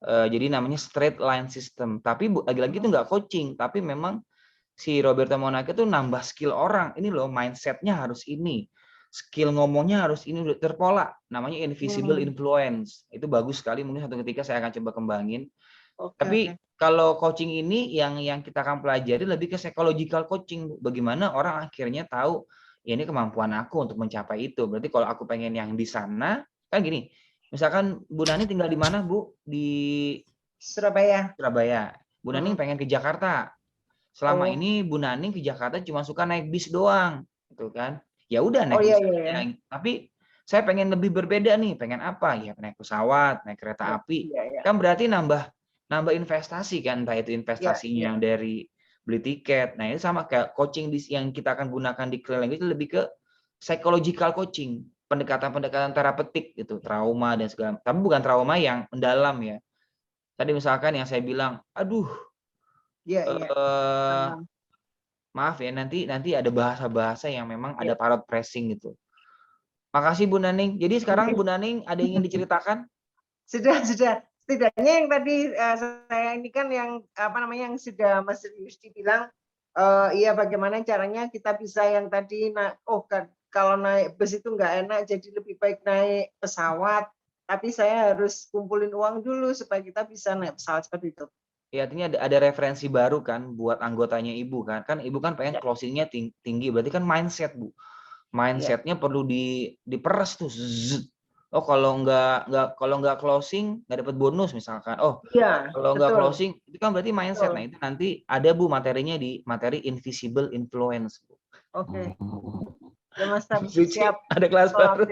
S1: Jadi namanya straight line system. Tapi lagi-lagi itu nggak coaching, tapi memang si Roberto Monaco itu nambah skill orang. Ini loh, mindsetnya harus ini, skill ngomongnya harus ini, terpola. Namanya invisible influence. Itu bagus sekali. Mungkin satu ketika saya akan coba kembangin. Tapi kalau coaching ini yang kita akan pelajari lebih ke psychological coaching. Bagaimana orang akhirnya tahu, ya ini kemampuan aku untuk mencapai itu. Berarti kalau aku pengen yang di sana, kan gini, misalkan Bu Nani tinggal di mana, Bu? Di
S7: Surabaya.
S1: Bu Nani pengen ke Jakarta. Selama ini Bu Nani ke Jakarta cuma suka naik bis doang, gitu kan? Ya udah naik bis. Tapi saya pengen lebih berbeda nih. Pengen apa? Ya naik pesawat, naik kereta api. Kan berarti nambah investasi kan, entah itu investasinya dari beli tiket. Nah, ini sama kayak coaching yang kita akan gunakan di clean language itu lebih ke psychological coaching, pendekatan terapeutik gitu, trauma dan segala. Tapi bukan trauma yang mendalam ya. Tadi misalkan yang saya bilang, aduh, maaf ya, nanti ada bahasa-bahasa yang memang ada parrot pressing gitu. Makasih Bu Naning. Jadi sekarang Bu Naning ada yang ingin diceritakan?
S7: Sudah. Setidaknya yang tadi saya ini kan yang yang sudah Mas Yusti bilang, iya bagaimana caranya kita bisa yang tadi kalau naik bus itu nggak enak, jadi lebih baik naik pesawat. Tapi saya harus kumpulin uang dulu supaya kita bisa naik pesawat seperti itu.
S1: Ya, artinya ada referensi baru kan buat anggotanya Ibu kan. Kan Ibu kan pengen closingnya tinggi, berarti kan mindset, Bu. Mindsetnya perlu diperes tuh. Zzz. Oh, kalau nggak closing nggak dapat bonus misalkan. Oh,
S7: Iya,
S1: kalau nggak
S7: betul.
S1: closing itu kan berarti mindset.
S7: Betul.
S1: Nah, itu nanti ada Bu materinya di materi invisible influence.
S7: Oke. Ya Mas Tam,
S1: Suci,
S7: siap.
S1: ada kelas baru.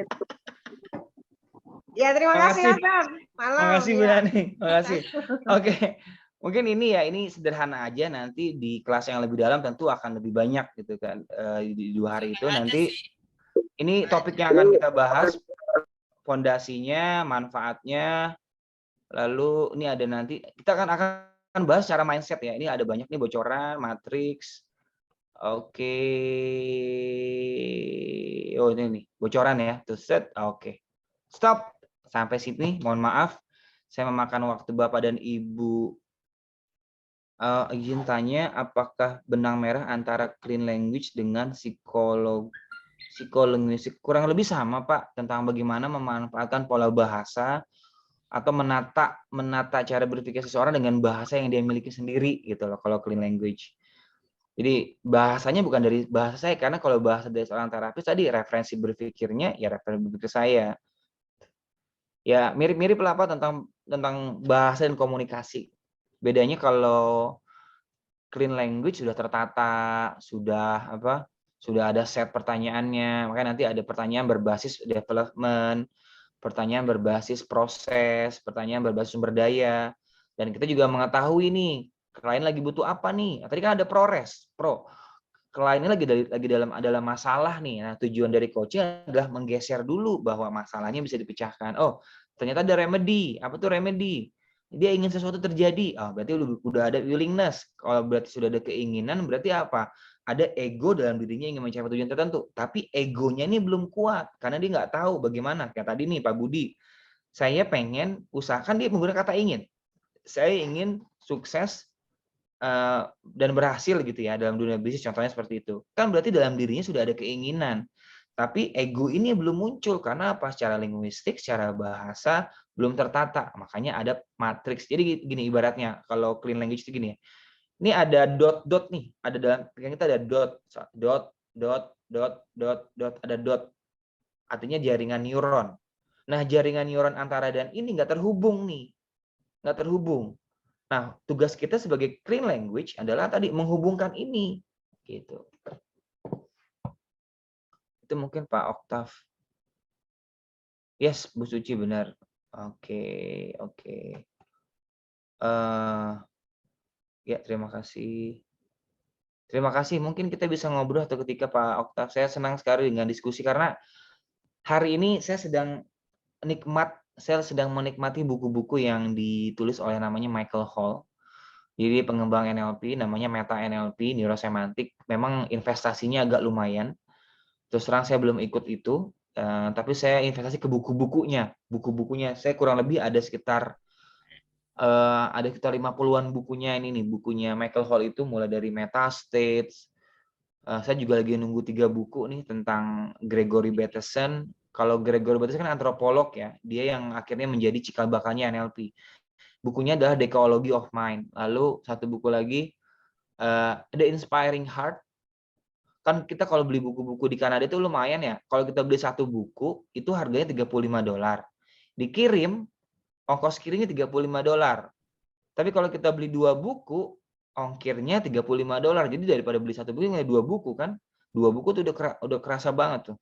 S7: Ya, terima kasih Mas Tam. Malam.
S1: Makasih Bu
S7: Ya.
S1: Nani. Makasih. Oke. Mungkin ini sederhana aja, nanti di kelas yang lebih dalam tentu akan lebih banyak gitu kan. Di 2 hari itu nanti ini topik yang akan kita bahas, fondasinya, manfaatnya, lalu ini ada nanti kita akan bahas secara mindset ya. Ini ada banyak nih bocoran, matriks. Oke. Oh, ini nih, bocoran ya. Tuh set. Oke. Stop. Sampai sini, mohon maaf. Saya memakan waktu Bapak dan Ibu. Izin tanya, apakah benang merah antara clean language dengan psikolinguistik kurang lebih sama, Pak, tentang bagaimana memanfaatkan pola bahasa atau menata cara berpikir seseorang dengan bahasa yang dia miliki sendiri gitu loh kalau clean language. Jadi bahasanya bukan dari bahasa saya, karena kalau bahasa dari seorang terapis tadi referensi berpikirnya ya referensi berpikir saya. Ya mirip-mirip lah Pak tentang bahasa dan komunikasi. Bedanya kalau clean language sudah tertata, sudah ada set pertanyaannya. Makanya nanti ada pertanyaan berbasis development, pertanyaan berbasis proses, pertanyaan berbasis sumber daya. Dan kita juga mengetahui nih, klien lagi butuh apa nih. Tadi kan ada kliennya lagi dalam masalah nih. Nah, tujuan dari coaching adalah menggeser dulu bahwa masalahnya bisa dipecahkan. Oh, ternyata ada remedy. Apa tuh remedy? Dia ingin sesuatu terjadi. Oh, berarti udah ada willingness. Kalau berarti sudah ada keinginan, berarti apa? Ada ego dalam dirinya ingin mencapai tujuan tertentu. Tapi egonya ini belum kuat karena dia nggak tahu bagaimana. Kayak tadi nih Pak Budi, saya pengen usahakan dia menggunakan kata ingin. Saya ingin sukses dan berhasil gitu ya dalam dunia bisnis, contohnya seperti itu. Kan berarti dalam dirinya sudah ada keinginan. Tapi ego ini belum muncul karena apa? Secara linguistik, secara bahasa belum tertata. Makanya ada matriks. Jadi gini ibaratnya kalau clean language itu gini ya. Ini ada dot nih, ada dalam pikiran kita ada dot, ada dot. Artinya jaringan neuron. Nah, jaringan neuron antara dan ini nggak terhubung nih. Nggak terhubung. Nah, tugas kita sebagai clean language adalah tadi menghubungkan ini, gitu. Itu mungkin Pak Oktav. Yes, Bu Suci benar. Oke. Ya, terima kasih. Terima kasih. Mungkin kita bisa ngobrol atau ketika Pak Oktav. Saya senang sekali dengan diskusi karena hari ini saya sedang menikmati buku-buku yang ditulis oleh namanya Michael Hall. Jadi pengembang NLP namanya Meta NLP, Neurosemantik. Memang investasinya agak lumayan. Terus terang saya belum ikut itu, tapi saya investasi ke buku-bukunya. Buku-bukunya saya kurang lebih ada sekitar 50-an bukunya ini nih. Bukunya Michael Hall itu mulai dari Meta States. Saya juga lagi nunggu 3 buku nih tentang Gregory Bateson. Kalau Gregory Bateson kan antropolog ya. Dia yang akhirnya menjadi cikal bakalnya NLP. Bukunya adalah Ecology of Mind. Lalu satu buku lagi The Inspiring Heart. Kan kita kalau beli buku-buku di Kanada itu lumayan ya. Kalau kita beli satu buku itu harganya $35. Dikirim ongkos kirimnya $35. Tapi kalau kita beli 2 buku ongkirnya $35. Jadi daripada beli satu buku hanya 2 buku kan. 2 buku tuh udah kerasa banget tuh.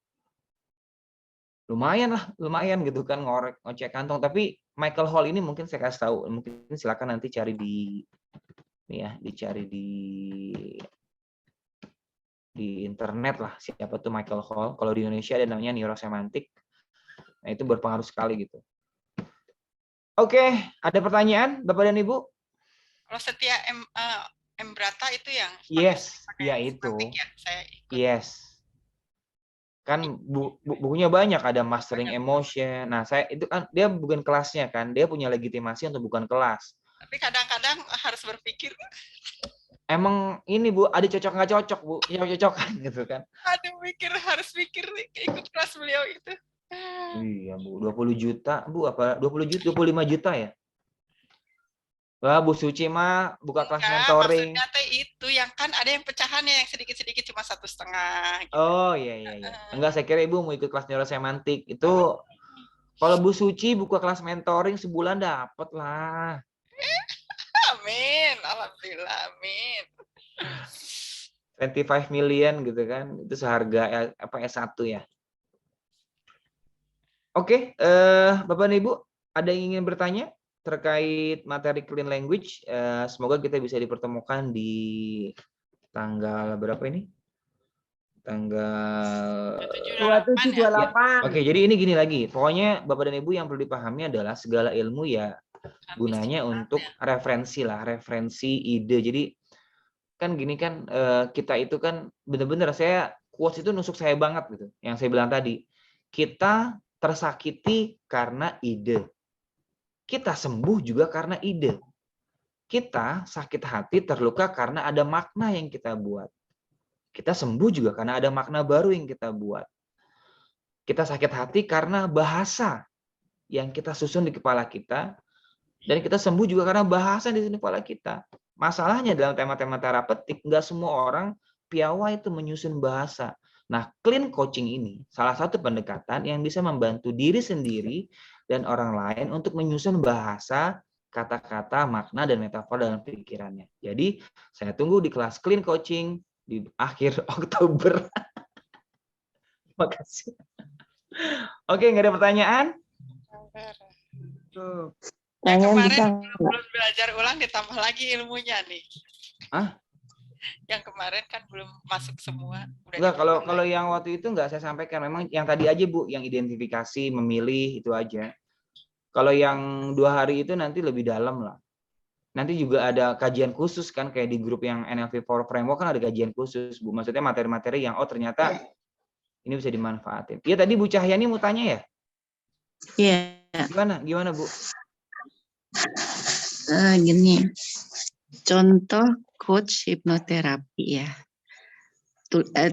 S1: Lumayan gitu kan ngocek kantong. Tapi Michael Hall ini mungkin saya kasih tahu, mungkin silakan nanti cari dicari di internet lah siapa tuh Michael Hall. Kalau di Indonesia ada namanya Neurosemantik. Nah, itu berpengaruh sekali gitu. Oke, ada pertanyaan Bapak dan Ibu?
S5: Kalau Setia M Brata itu yang
S1: Yes, ya itu. Ya, saya ikut. Yes. Kan bukunya banyak, ada Mastering Emotion. Nah, saya itu kan dia bukan kelasnya kan, dia punya legitimasi untuk bukan kelas.
S5: Tapi kadang-kadang harus berpikir.
S1: Emang ini Bu, ada cocok nggak cocok Bu, cocok-cocokan gitu kan.
S5: Harus mikir nih, ikut kelas beliau itu.
S1: Iya Bu, 20 juta Bu, apa 20 juta, 25 juta ya? Wah, Bu Suci mah buka kelas
S5: Enggak,
S1: mentoring.
S5: maksudnya teh itu yang kan ada yang pecahannya yang sedikit-sedikit cuma 1,5 gitu.
S1: Oh iya iya iya. Enggak, saya kira Ibu mau ikut kelas neurosemantik. Itu kalau Bu Suci buka kelas mentoring sebulan dapat lah.
S5: Amin, alhamdulillah, amin.
S1: 25 million gitu kan. Itu seharga apa S1 ya. Oke, Bapak dan Ibu, ada yang ingin bertanya terkait materi clean language? Semoga kita bisa dipertemukan di tanggal berapa ini? Tanggal
S7: 27, 28.
S1: Oke, jadi ini gini lagi. Pokoknya Bapak dan Ibu yang perlu dipahami adalah segala ilmu ya gunanya untuk referensi lah, referensi ide. Jadi kan gini kan kita itu kan benar-benar saya quotes itu nusuk saya banget gitu. Yang saya bilang tadi, kita tersakiti karena ide. Kita sembuh juga karena ide. Kita sakit hati terluka karena ada makna yang kita buat. Kita sembuh juga karena ada makna baru yang kita buat. Kita sakit hati karena bahasa yang kita susun di kepala kita. Dan kita sembuh juga karena bahasa di kepala kita. Masalahnya dalam tema-tema terapeutik, nggak semua orang piawai itu menyusun bahasa. Nah, clean coaching ini salah satu pendekatan yang bisa membantu diri sendiri dan orang lain untuk menyusun bahasa, kata-kata, makna, dan metafor dalam pikirannya. Jadi, saya tunggu di kelas clean coaching di akhir Oktober. Terima kasih. Oke, nggak ada pertanyaan?
S7: Tuh.
S5: Yang
S3: Kalian
S5: kemarin
S3: bisa
S5: belum belajar ulang ditambah lagi ilmunya nih.
S1: Hah?
S5: Yang kemarin kan belum masuk semua.
S1: Enggak, kalau yang waktu itu enggak saya sampaikan. Memang yang tadi aja Bu, yang identifikasi, memilih itu aja. Kalau yang 2 hari itu nanti lebih dalam lah. Nanti juga ada kajian khusus kan, kayak di grup yang NLP4 Framework kan ada kajian khusus Bu. Maksudnya materi-materi yang ternyata ini bisa dimanfaatin. Iya tadi Bu Cahyani mau tanya ya?
S4: Iya.
S1: Gimana Bu?
S4: Gini, contoh coach hipnoterapi ya,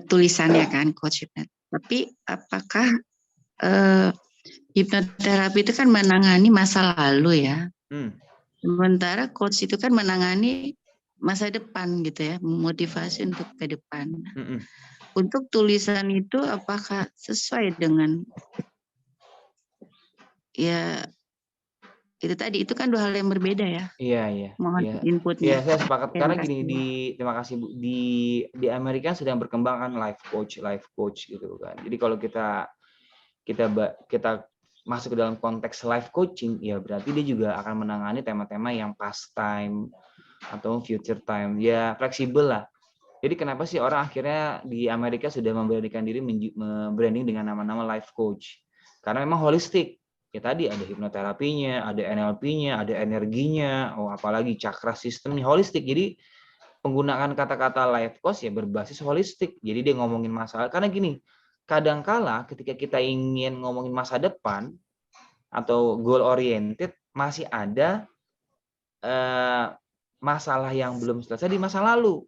S4: tulisannya kan coach hipnoterapi. Tapi apakah hipnoterapi itu kan menangani masa lalu ya, sementara coach itu kan menangani masa depan gitu ya, memotivasi untuk ke depan. Untuk tulisan itu apakah sesuai dengan ya itu tadi, itu kan 2 hal yang berbeda ya.
S1: Iya.
S4: Mohon inputnya.
S1: Iya, saya sepakat. Karena gini, terima kasih Bu, di Amerika sedang berkembang kan life coach gitu kan. Jadi kalau kita masuk ke dalam konteks life coaching, ya berarti dia juga akan menangani tema-tema yang past time atau future time. Ya fleksibel lah. Jadi kenapa sih orang akhirnya di Amerika sudah memberanikan diri branding dengan nama-nama life coach? Karena memang holistik. Ya tadi ada hipnoterapinya, ada NLP-nya, ada energinya, apalagi chakra sistemnya holistik. Jadi penggunaan kata-kata life coach ya berbasis holistik. Jadi dia ngomongin masalah. Karena gini, kadangkala ketika kita ingin ngomongin masa depan atau goal oriented, masih ada masalah yang belum selesai di masa lalu.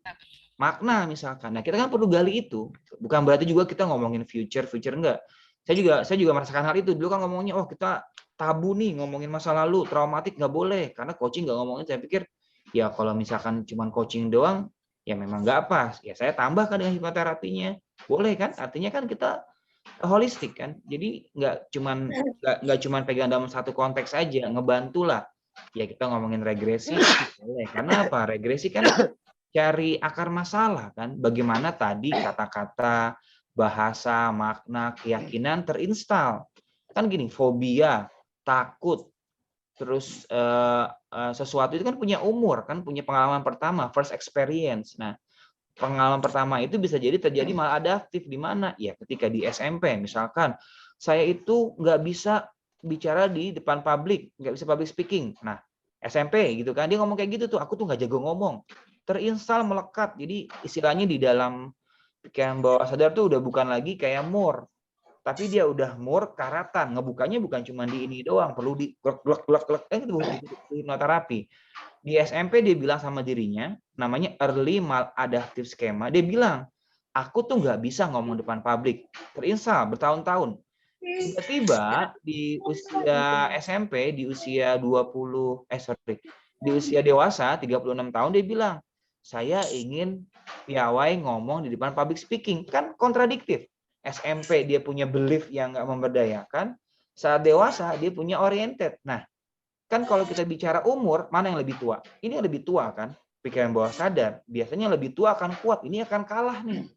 S1: Makna misalkan. Nah, kita kan perlu gali itu. Bukan berarti juga kita ngomongin future enggak. Saya juga merasakan hal itu. Dulu kan ngomongnya, kita tabu nih ngomongin masa lalu, traumatik nggak boleh. Karena coaching nggak ngomongin. Saya pikir, ya kalau misalkan cuma coaching doang, ya memang nggak pas. Ya saya tambahkan dengan hipnoterapinya. Boleh kan? Artinya kan kita holistik kan. Jadi nggak cuman pegang dalam satu konteks aja, ngebantulah. Ya kita ngomongin regresi, boleh. Karena apa? Regresi kan cari akar masalah kan. Bagaimana tadi kata-kata, bahasa, makna, keyakinan terinstal. Kan gini, fobia, takut, terus sesuatu itu kan punya umur, kan punya pengalaman pertama, first experience. Nah, pengalaman pertama itu bisa jadi terjadi maladaptif di mana? Ya ketika di SMP misalkan, saya itu nggak bisa bicara di depan publik, nggak bisa public speaking. Nah, SMP gitu kan, dia ngomong kayak gitu tuh, aku tuh nggak jago ngomong. Terinstal, melekat. Jadi istilahnya di dalam pikiran bawah sadar tuh udah bukan lagi kayak more, tapi dia udah more karatan. Ngebukanya bukan cuma di ini doang, perlu di glek itu hipnoterapi. Di SMP dia bilang sama dirinya, namanya early maladaptive schema. Dia bilang, aku tuh nggak bisa ngomong depan publik. Terinstal bertahun-tahun. Tiba-tiba di usia SMP, di usia di usia dewasa 36 tahun dia bilang, saya ingin piawai ngomong di depan public speaking. Kan kontradiktif. SMP dia punya belief yang nggak memberdayakan, saat dewasa dia punya oriented. Nah, kan kalau kita bicara umur, mana yang lebih tua? Ini yang lebih tua kan, pikiran bawah sadar. Biasanya yang lebih tua akan kuat, ini akan kalah nih.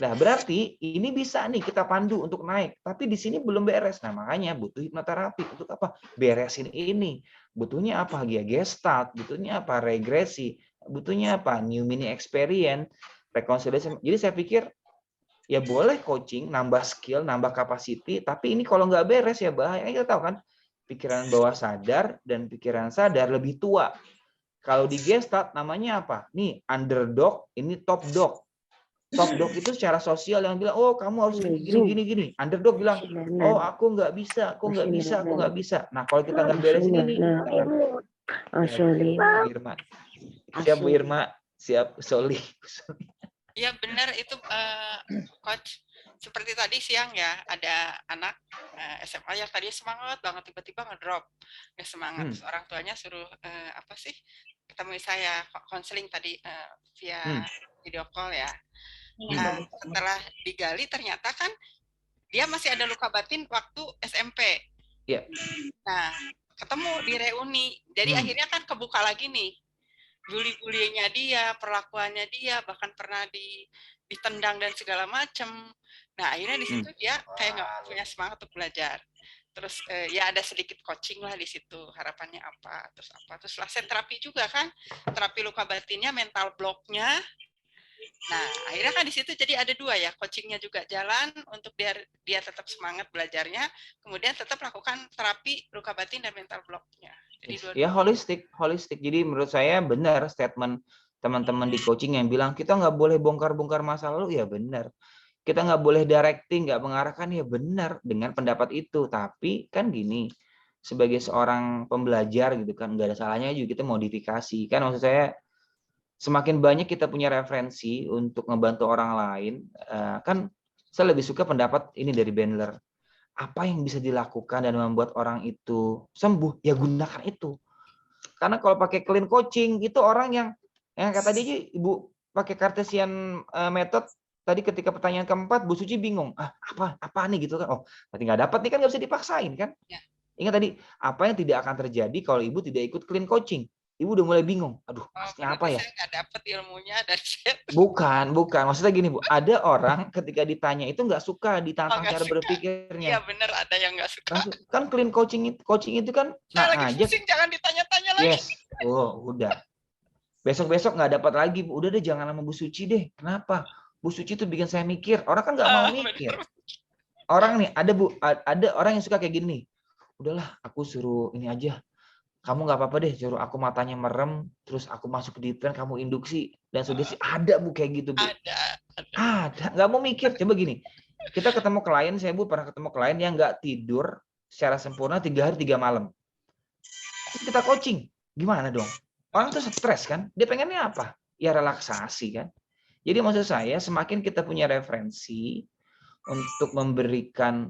S1: Nah, berarti ini bisa nih kita pandu untuk naik, tapi di sini belum beres. Nah, makanya butuh hipnoterapi. Untuk apa? Beresin ini. Butuhnya apa? Ya gestalt, butuhnya apa? Regresi, butuhnya apa? New meaning experience, reconciliation. Jadi saya pikir ya boleh coaching, nambah skill, nambah capacity, tapi ini kalau nggak beres ya bahaya. Kita tahu kan, pikiran bawah sadar dan pikiran sadar lebih tua. Kalau di gestalt namanya apa? Nih, underdog, ini top dog. Top dog itu secara sosial yang bilang, oh kamu harus gini. Underdog bilang, oh aku nggak bisa. Nah kalau kita nggak beresin ini, Irma. Siap Bu Irma, siap Soli.
S5: Ya benar itu coach. Seperti tadi siang ya, ada anak SMA yang tadi semangat banget tiba-tiba ngedrop. Ya semangat. Orang tuanya suruh apa sih? Ketemu saya konseling tadi via video call ya. Nah, setelah digali ternyata kan dia masih ada luka batin waktu SMP.
S1: Yeah.
S5: Nah, ketemu di reuni. Jadi akhirnya kan kebuka lagi nih. Bully-bullyingnya dia, perlakuannya dia, bahkan pernah ditendang dan segala macam. Nah, akhirnya di situ dia kayak nggak punya semangat untuk belajar. Terus ya ada sedikit coaching lah di situ. Harapannya apa? Terus setelah terapi juga kan. Terapi luka batinnya, mental block-nya. Nah, akhirnya kan di situ jadi ada dua ya, coachingnya juga jalan untuk biar dia tetap semangat belajarnya, kemudian tetap lakukan terapi luka batin dan mental block-nya. Jadi
S1: ya holistik. Jadi menurut saya benar statement teman-teman di coaching yang bilang kita nggak boleh bongkar-bongkar masa lalu, ya benar. Kita nggak boleh directing, nggak mengarahkan, ya benar dengan pendapat itu. Tapi kan gini, sebagai seorang pembelajar gitu kan, nggak ada salahnya juga kita modifikasi. Kan maksud saya, semakin banyak kita punya referensi untuk ngebantu orang lain, kan saya lebih suka pendapat ini dari Bandler. Apa yang bisa dilakukan dan membuat orang itu sembuh, ya gunakan itu. Karena kalau pakai clean coaching, itu orang yang kata dia Ibu pakai Cartesian method, tadi ketika pertanyaan keempat, Bu Suci bingung, apa nih gitu kan. Oh, berarti nggak dapat nih kan, nggak bisa dipaksain kan. Ya. Ingat tadi, apa yang tidak akan terjadi kalau Ibu tidak ikut clean coaching? Ibu udah mulai bingung. Aduh, maksudnya apa ya?
S5: Saya nggak dapat ilmunya dari chat.
S1: Bukan. Maksudnya gini, Bu. Ada orang ketika ditanya itu nggak suka ditantang cara berpikirnya.
S5: Iya benar, ada yang nggak suka.
S1: Kan clean coaching itu kan
S5: saya lagi pusing, jangan ditanya-tanya lagi.
S1: Yes. Oh, udah. Besok-besok nggak dapat lagi, Bu. Udah deh, jangan sama Bu Suci deh. Kenapa? Bu Suci tuh bikin saya mikir. Orang kan nggak mau mikir. Orang nih, ada orang yang suka kayak gini. Udahlah, aku suruh ini aja. Kamu nggak apa-apa deh, suruh aku matanya merem, terus aku masuk ke deep trance, kamu induksi, dan sudah sih ada Bu kayak gitu Bu. Ada, nggak mau mikir. Coba gini, kita ketemu klien, saya Bu pernah ketemu klien yang nggak tidur secara sempurna 3 hari 3 malam. Kita coaching, gimana dong? Orang tuh stres kan, dia pengennya apa? Ya relaksasi kan. Jadi maksud saya, semakin kita punya referensi untuk memberikan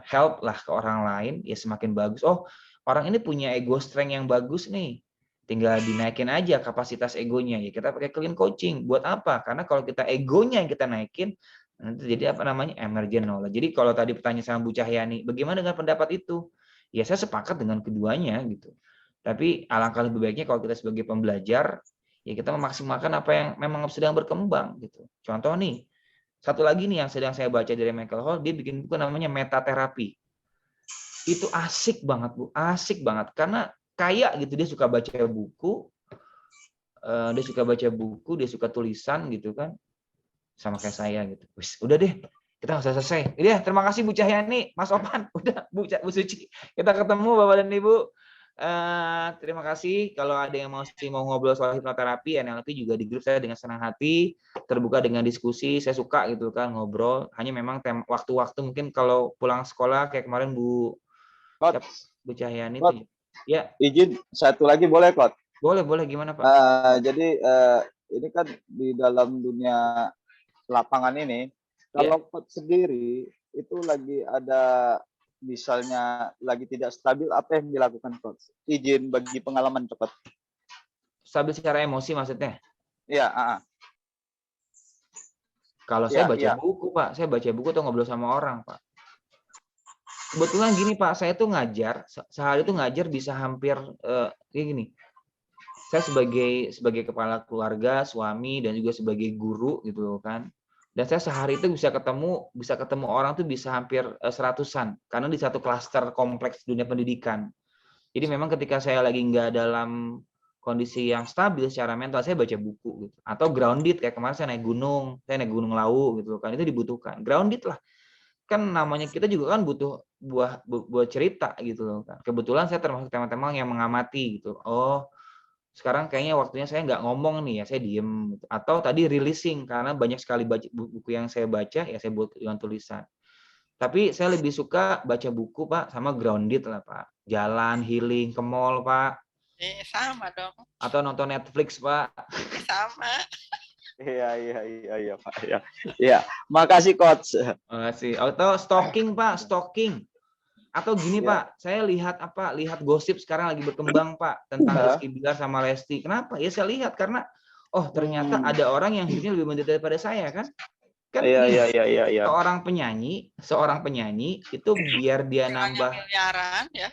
S1: help lah ke orang lain, ya semakin bagus. Oh, orang ini punya ego strength yang bagus nih, tinggal dinaikin aja kapasitas egonya. Ya kita pakai clean coaching. Buat apa? Karena kalau kita egonya yang kita naikin, nanti jadi emergent knowledge. Jadi kalau tadi pertanyaan sama Bu Cahyani, bagaimana dengan pendapat itu? Ya saya sepakat dengan keduanya gitu. Tapi alangkah lebih baiknya kalau kita sebagai pembelajar, ya kita memaksimalkan apa yang memang sedang berkembang gitu. Contoh nih, satu lagi nih yang sedang saya baca dari Michael Hall, dia bikin buku namanya Metaterapi. Itu asik banget Bu, asik banget. Karena kayak gitu, dia suka baca buku, dia suka tulisan gitu kan, sama kayak saya gitu. Wis, udah deh, kita nggak selesai. Iya, terima kasih Bu Cahyani, Mas Opan, udah Bu Suci. Kita ketemu Bapak dan Ibu. Terima kasih. Kalau ada yang mau ngobrol soal hipnoterapi, NLP juga di grup saya dengan senang hati, terbuka dengan diskusi. Saya suka gitu kan ngobrol. Hanya memang waktu-waktu mungkin kalau pulang sekolah kayak kemarin Bu Cahyani itu. Ya.
S6: Izin satu lagi boleh, Kot?
S1: Boleh gimana Pak?
S6: Jadi ini kan di dalam dunia lapangan ini, kalau Kot sendiri itu lagi ada misalnya lagi tidak stabil, apa yang dilakukan coach? Izin bagi pengalaman cepat.
S1: Stabil secara emosi maksudnya?
S6: Iya.
S1: Kalau saya baca buku, Pak. Saya baca buku atau ngobrol sama orang, Pak. Kebetulan gini, Pak. Saya tuh ngajar, sehari itu ngajar bisa hampir kayak gini. Saya sebagai kepala keluarga, suami, dan juga sebagai guru gitu kan. Dan saya sehari itu bisa ketemu orang tuh bisa hampir 100-an karena di satu klaster kompleks dunia pendidikan. Jadi memang ketika saya lagi nggak dalam kondisi yang stabil secara mental, saya baca buku gitu. Atau grounded, kayak kemarin saya naik gunung Lawu gitu kan, itu dibutuhkan. Grounded lah. Kan namanya kita juga kan butuh buat cerita gitu loh kan. Kebetulan saya termasuk teman-teman yang mengamati gitu. Oh, sekarang kayaknya waktunya saya nggak ngomong nih ya, saya diem. Atau tadi releasing, karena banyak sekali buku yang saya baca, ya saya buat dengan tulisan. Tapi saya lebih suka baca buku, Pak, sama grounded lah, Pak. Jalan, healing, ke mall, Pak.
S5: Sama dong.
S1: Atau nonton Netflix, Pak.
S5: Sama.
S6: Iya, Pak. Iya. Makasih, Coach.
S1: Makasih. Atau stalking, Pak, stalking. Atau gini, Pak, saya lihat gosip sekarang lagi berkembang, Pak, tentang Rizky Bilar sama Lesti. Kenapa? Ya saya lihat karena ternyata ada orang yang hidupnya lebih menderita daripada saya kan.
S6: Iya.
S1: Seorang penyanyi itu biar dia nambah
S5: miliaran ya.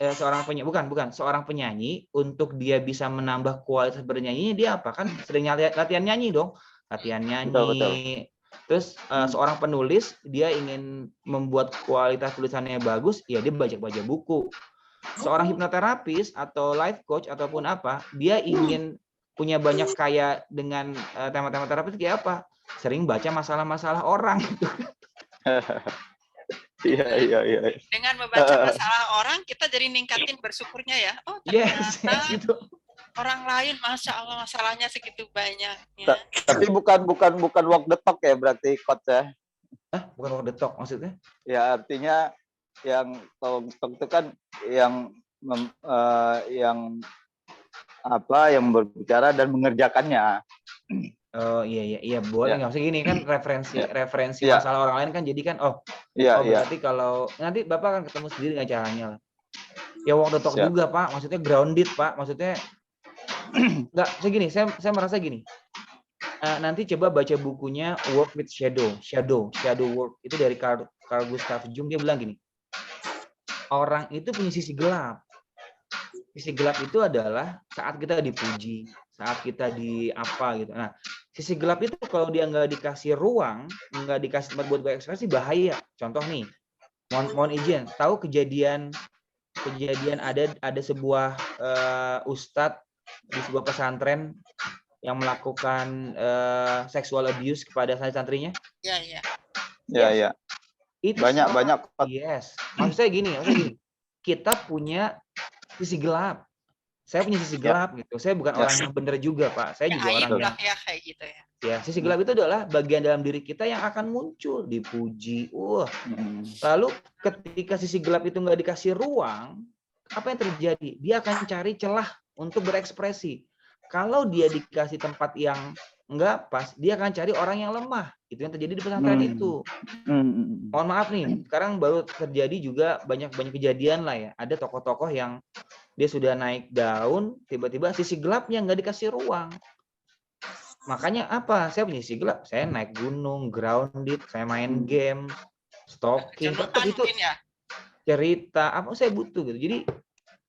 S1: Seorang penyanyi untuk dia bisa menambah kualitas bernyanyinya, dia apa kan sering latihan nyanyi dong,
S6: Betul.
S1: Terus seorang penulis dia ingin membuat kualitas tulisannya bagus, ya dia baca buku. Seorang hipnoterapis atau life coach ataupun apa, dia ingin punya banyak kaya dengan tema-tema terapis kayak apa? Sering baca masalah-masalah orang.
S6: Iya.
S5: Dengan membaca masalah orang, kita jadi ningkatin bersyukurnya ya. Oh, ternyata
S1: gitu.
S5: Orang lain, masya Allah, masalahnya segitu banyaknya.
S6: Tapi bukan walk the talk ya berarti, Coach ya?
S1: Bukan walk the talk maksudnya?
S6: Ya artinya yang talk itu kan yang berbicara dan mengerjakannya.
S1: Oh iya boleh nggak usah gini kan referensi masalah orang lain kan jadi kan berarti kalau nanti Bapak akan ketemu sendiri nggak caranya lah. Ya walk the talk juga, Pak, maksudnya grounded, Pak, maksudnya nggak segini. Saya merasa gini. Nanti coba baca bukunya Work with Shadow Work, itu dari Carl Gustav Jung. Dia bilang gini, orang itu punya sisi gelap. Sisi gelap itu adalah saat kita dipuji, saat kita di apa gitu. Nah, sisi gelap itu kalau dia nggak dikasih ruang, nggak dikasih tempat buat berekspresi, bahaya. Contoh nih, mohon izin, tahu kejadian ada sebuah ustadz di sebuah pesantren yang melakukan sexual abuse kepada santrinya?
S6: Iya. Itu banyak.
S1: Yes. Maksud saya gini. Kita punya sisi gelap. Saya punya sisi gelap gitu. Saya bukan orang yang benar juga, Pak. Saya juga orang yang
S5: kayak gitu ya.
S1: Ya, sisi gelap itu adalah bagian dalam diri kita yang akan muncul, dipuji. Lalu ketika sisi gelap itu nggak dikasih ruang, apa yang terjadi? Dia akan cari celah untuk berekspresi. Kalau dia dikasih tempat yang nggak pas, dia akan cari orang yang lemah. Itu yang terjadi di pesantren itu. Mohon maaf nih, sekarang baru terjadi juga banyak kejadian lah ya. Ada tokoh-tokoh yang dia sudah naik daun, tiba-tiba sisi gelapnya nggak dikasih ruang. Makanya apa? Saya punya sisi gelap. Saya naik gunung, grounded, saya main game, stalking, tetap itu cerita. Apa saya butuh gitu. Jadi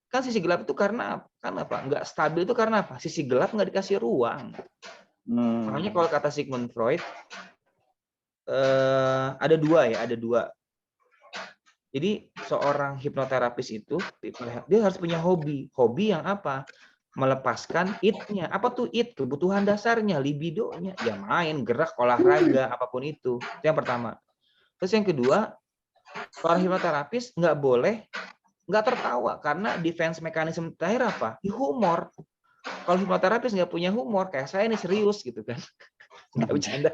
S1: kan sisi gelap itu karena apa? Nggak stabil itu karena apa? Sisi gelap nggak dikasih ruang. Makanya kalau kata Sigmund Freud ada dua. Jadi seorang hipnoterapis itu dia harus punya hobi yang apa? Melepaskan it-nya. Apa tuh it? Kebutuhan dasarnya, libidonya. Ya main, gerak, olahraga, apapun itu. Itu yang pertama. Terus yang kedua, seorang hipnoterapis nggak tertawa karena defense mechanism terakhir apa? Humor. Kalau hipnoterapis nggak punya humor, kayak saya ini serius gitu kan. Nggak bercanda.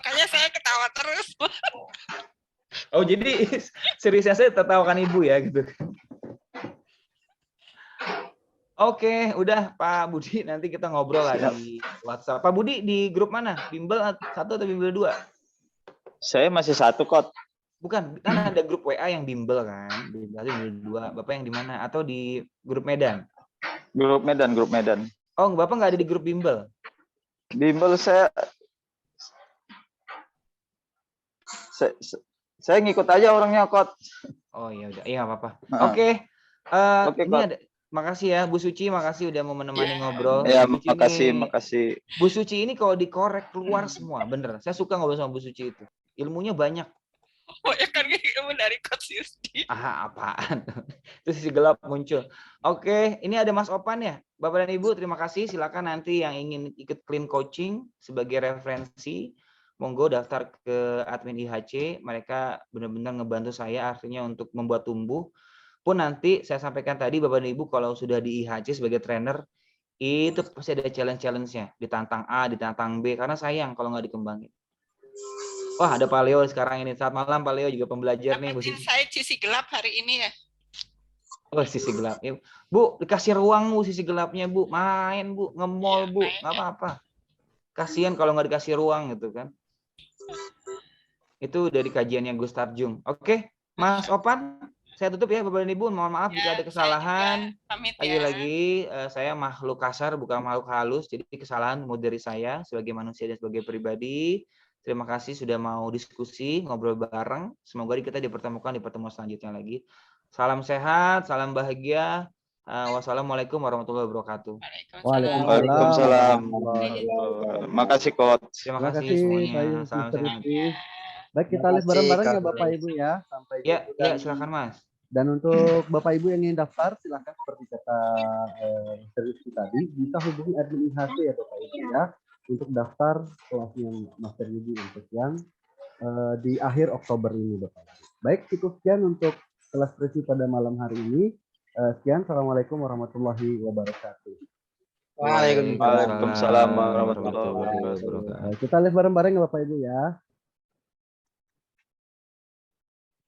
S5: Makanya saya ketawa terus.
S1: Oh, jadi seriusnya saya tertawakan Ibu ya gitu. Oke, udah Pak Budi, nanti kita ngobrol lah di WhatsApp. Pak Budi di grup mana? Bimbel 1 atau Bimbel 2?
S6: Saya masih 1, Coach.
S1: Bukan, kan ada grup WA yang bimbel kan, bimbel 2. Bapak yang di mana? Atau di grup Medan?
S6: Grup Medan.
S1: Oh, Bapak nggak ada di grup bimbel?
S6: Bimbel saya ngikut aja orangnya, Coach.
S1: Oh iya udah, iya nggak apa-apa.
S6: Heeh.
S1: Oke,
S6: Oke,
S1: ini
S6: Coach.
S1: ada. Makasih ya Bu Suci, makasih udah mau menemani ngobrol.
S6: Ya,
S1: Bu Suci
S6: makasih.
S1: Bu Suci ini kalau dikorek keluar semua, bener. Saya suka ngobrol sama Bu Suci itu. Ilmunya banyak.
S5: Oh ya kan ilmu dari Coach Yusti.
S1: Apaan? Itu sisi gelap muncul. Oke, ini ada Mas Opan ya. Bapak dan Ibu, terima kasih. Silakan nanti yang ingin ikut clean coaching sebagai referensi, monggo daftar ke admin IHC. Mereka benar-benar ngebantu saya artinya untuk membuat tumbuh. Pun nanti saya sampaikan tadi Bapak dan Ibu kalau sudah di IHC sebagai trainer, itu pasti ada challenge-challenge-nya. Ditantang A, ditantang B, karena sayang kalau nggak dikembangin. Wah, ada Pak Leo sekarang ini. Selamat malam Pak Leo, juga pembelajar nih.
S5: Saya sisi gelap hari ini ya.
S1: Oh, sisi gelap. Bu, dikasih ruang Bu sisi gelapnya Bu. Main Bu, nge-mall Bu, nggak apa-apa. Kasihan kalau nggak dikasih ruang gitu kan. Itu dari kajiannya Gustav Jung. Oke, Mas Opan, saya tutup ya Bapak dan Ibu. Mohon maaf jika ada kesalahan. Lagi-lagi saya makhluk kasar bukan makhluk halus. Jadi kesalahan mau dari saya sebagai manusia dan sebagai pribadi. Terima kasih sudah mau diskusi, ngobrol bareng. Semoga kita dipertemukan di pertemuan selanjutnya lagi. Salam sehat, salam bahagia. Wassalamualaikum warahmatullahi wabarakatuh.
S6: Waalaikumsalam. Makasih, Coach.
S1: Terima kasih semuanya. Salam sehat.
S2: Baik, kita lihat bareng-bareng ya Bapak Ibu ya. Sampai
S1: ya, silakan Mas.
S2: Dan untuk Bapak Ibu yang ingin daftar, silakan seperti kata serius tadi, bisa hubungi admin IHC ya Bapak Ibu ya, untuk daftar kelas yang Master Yuji untuk yang di akhir Oktober ini Bapak Ibu. Baik, cukup sekian untuk kelas presi pada malam hari ini. Sekian, Assalamualaikum warahmatullahi wabarakatuh.
S6: Waalaikumsalam warahmatullahi wabarakatuh.
S2: Kita lihat bareng-bareng ya Bapak Ibu ya.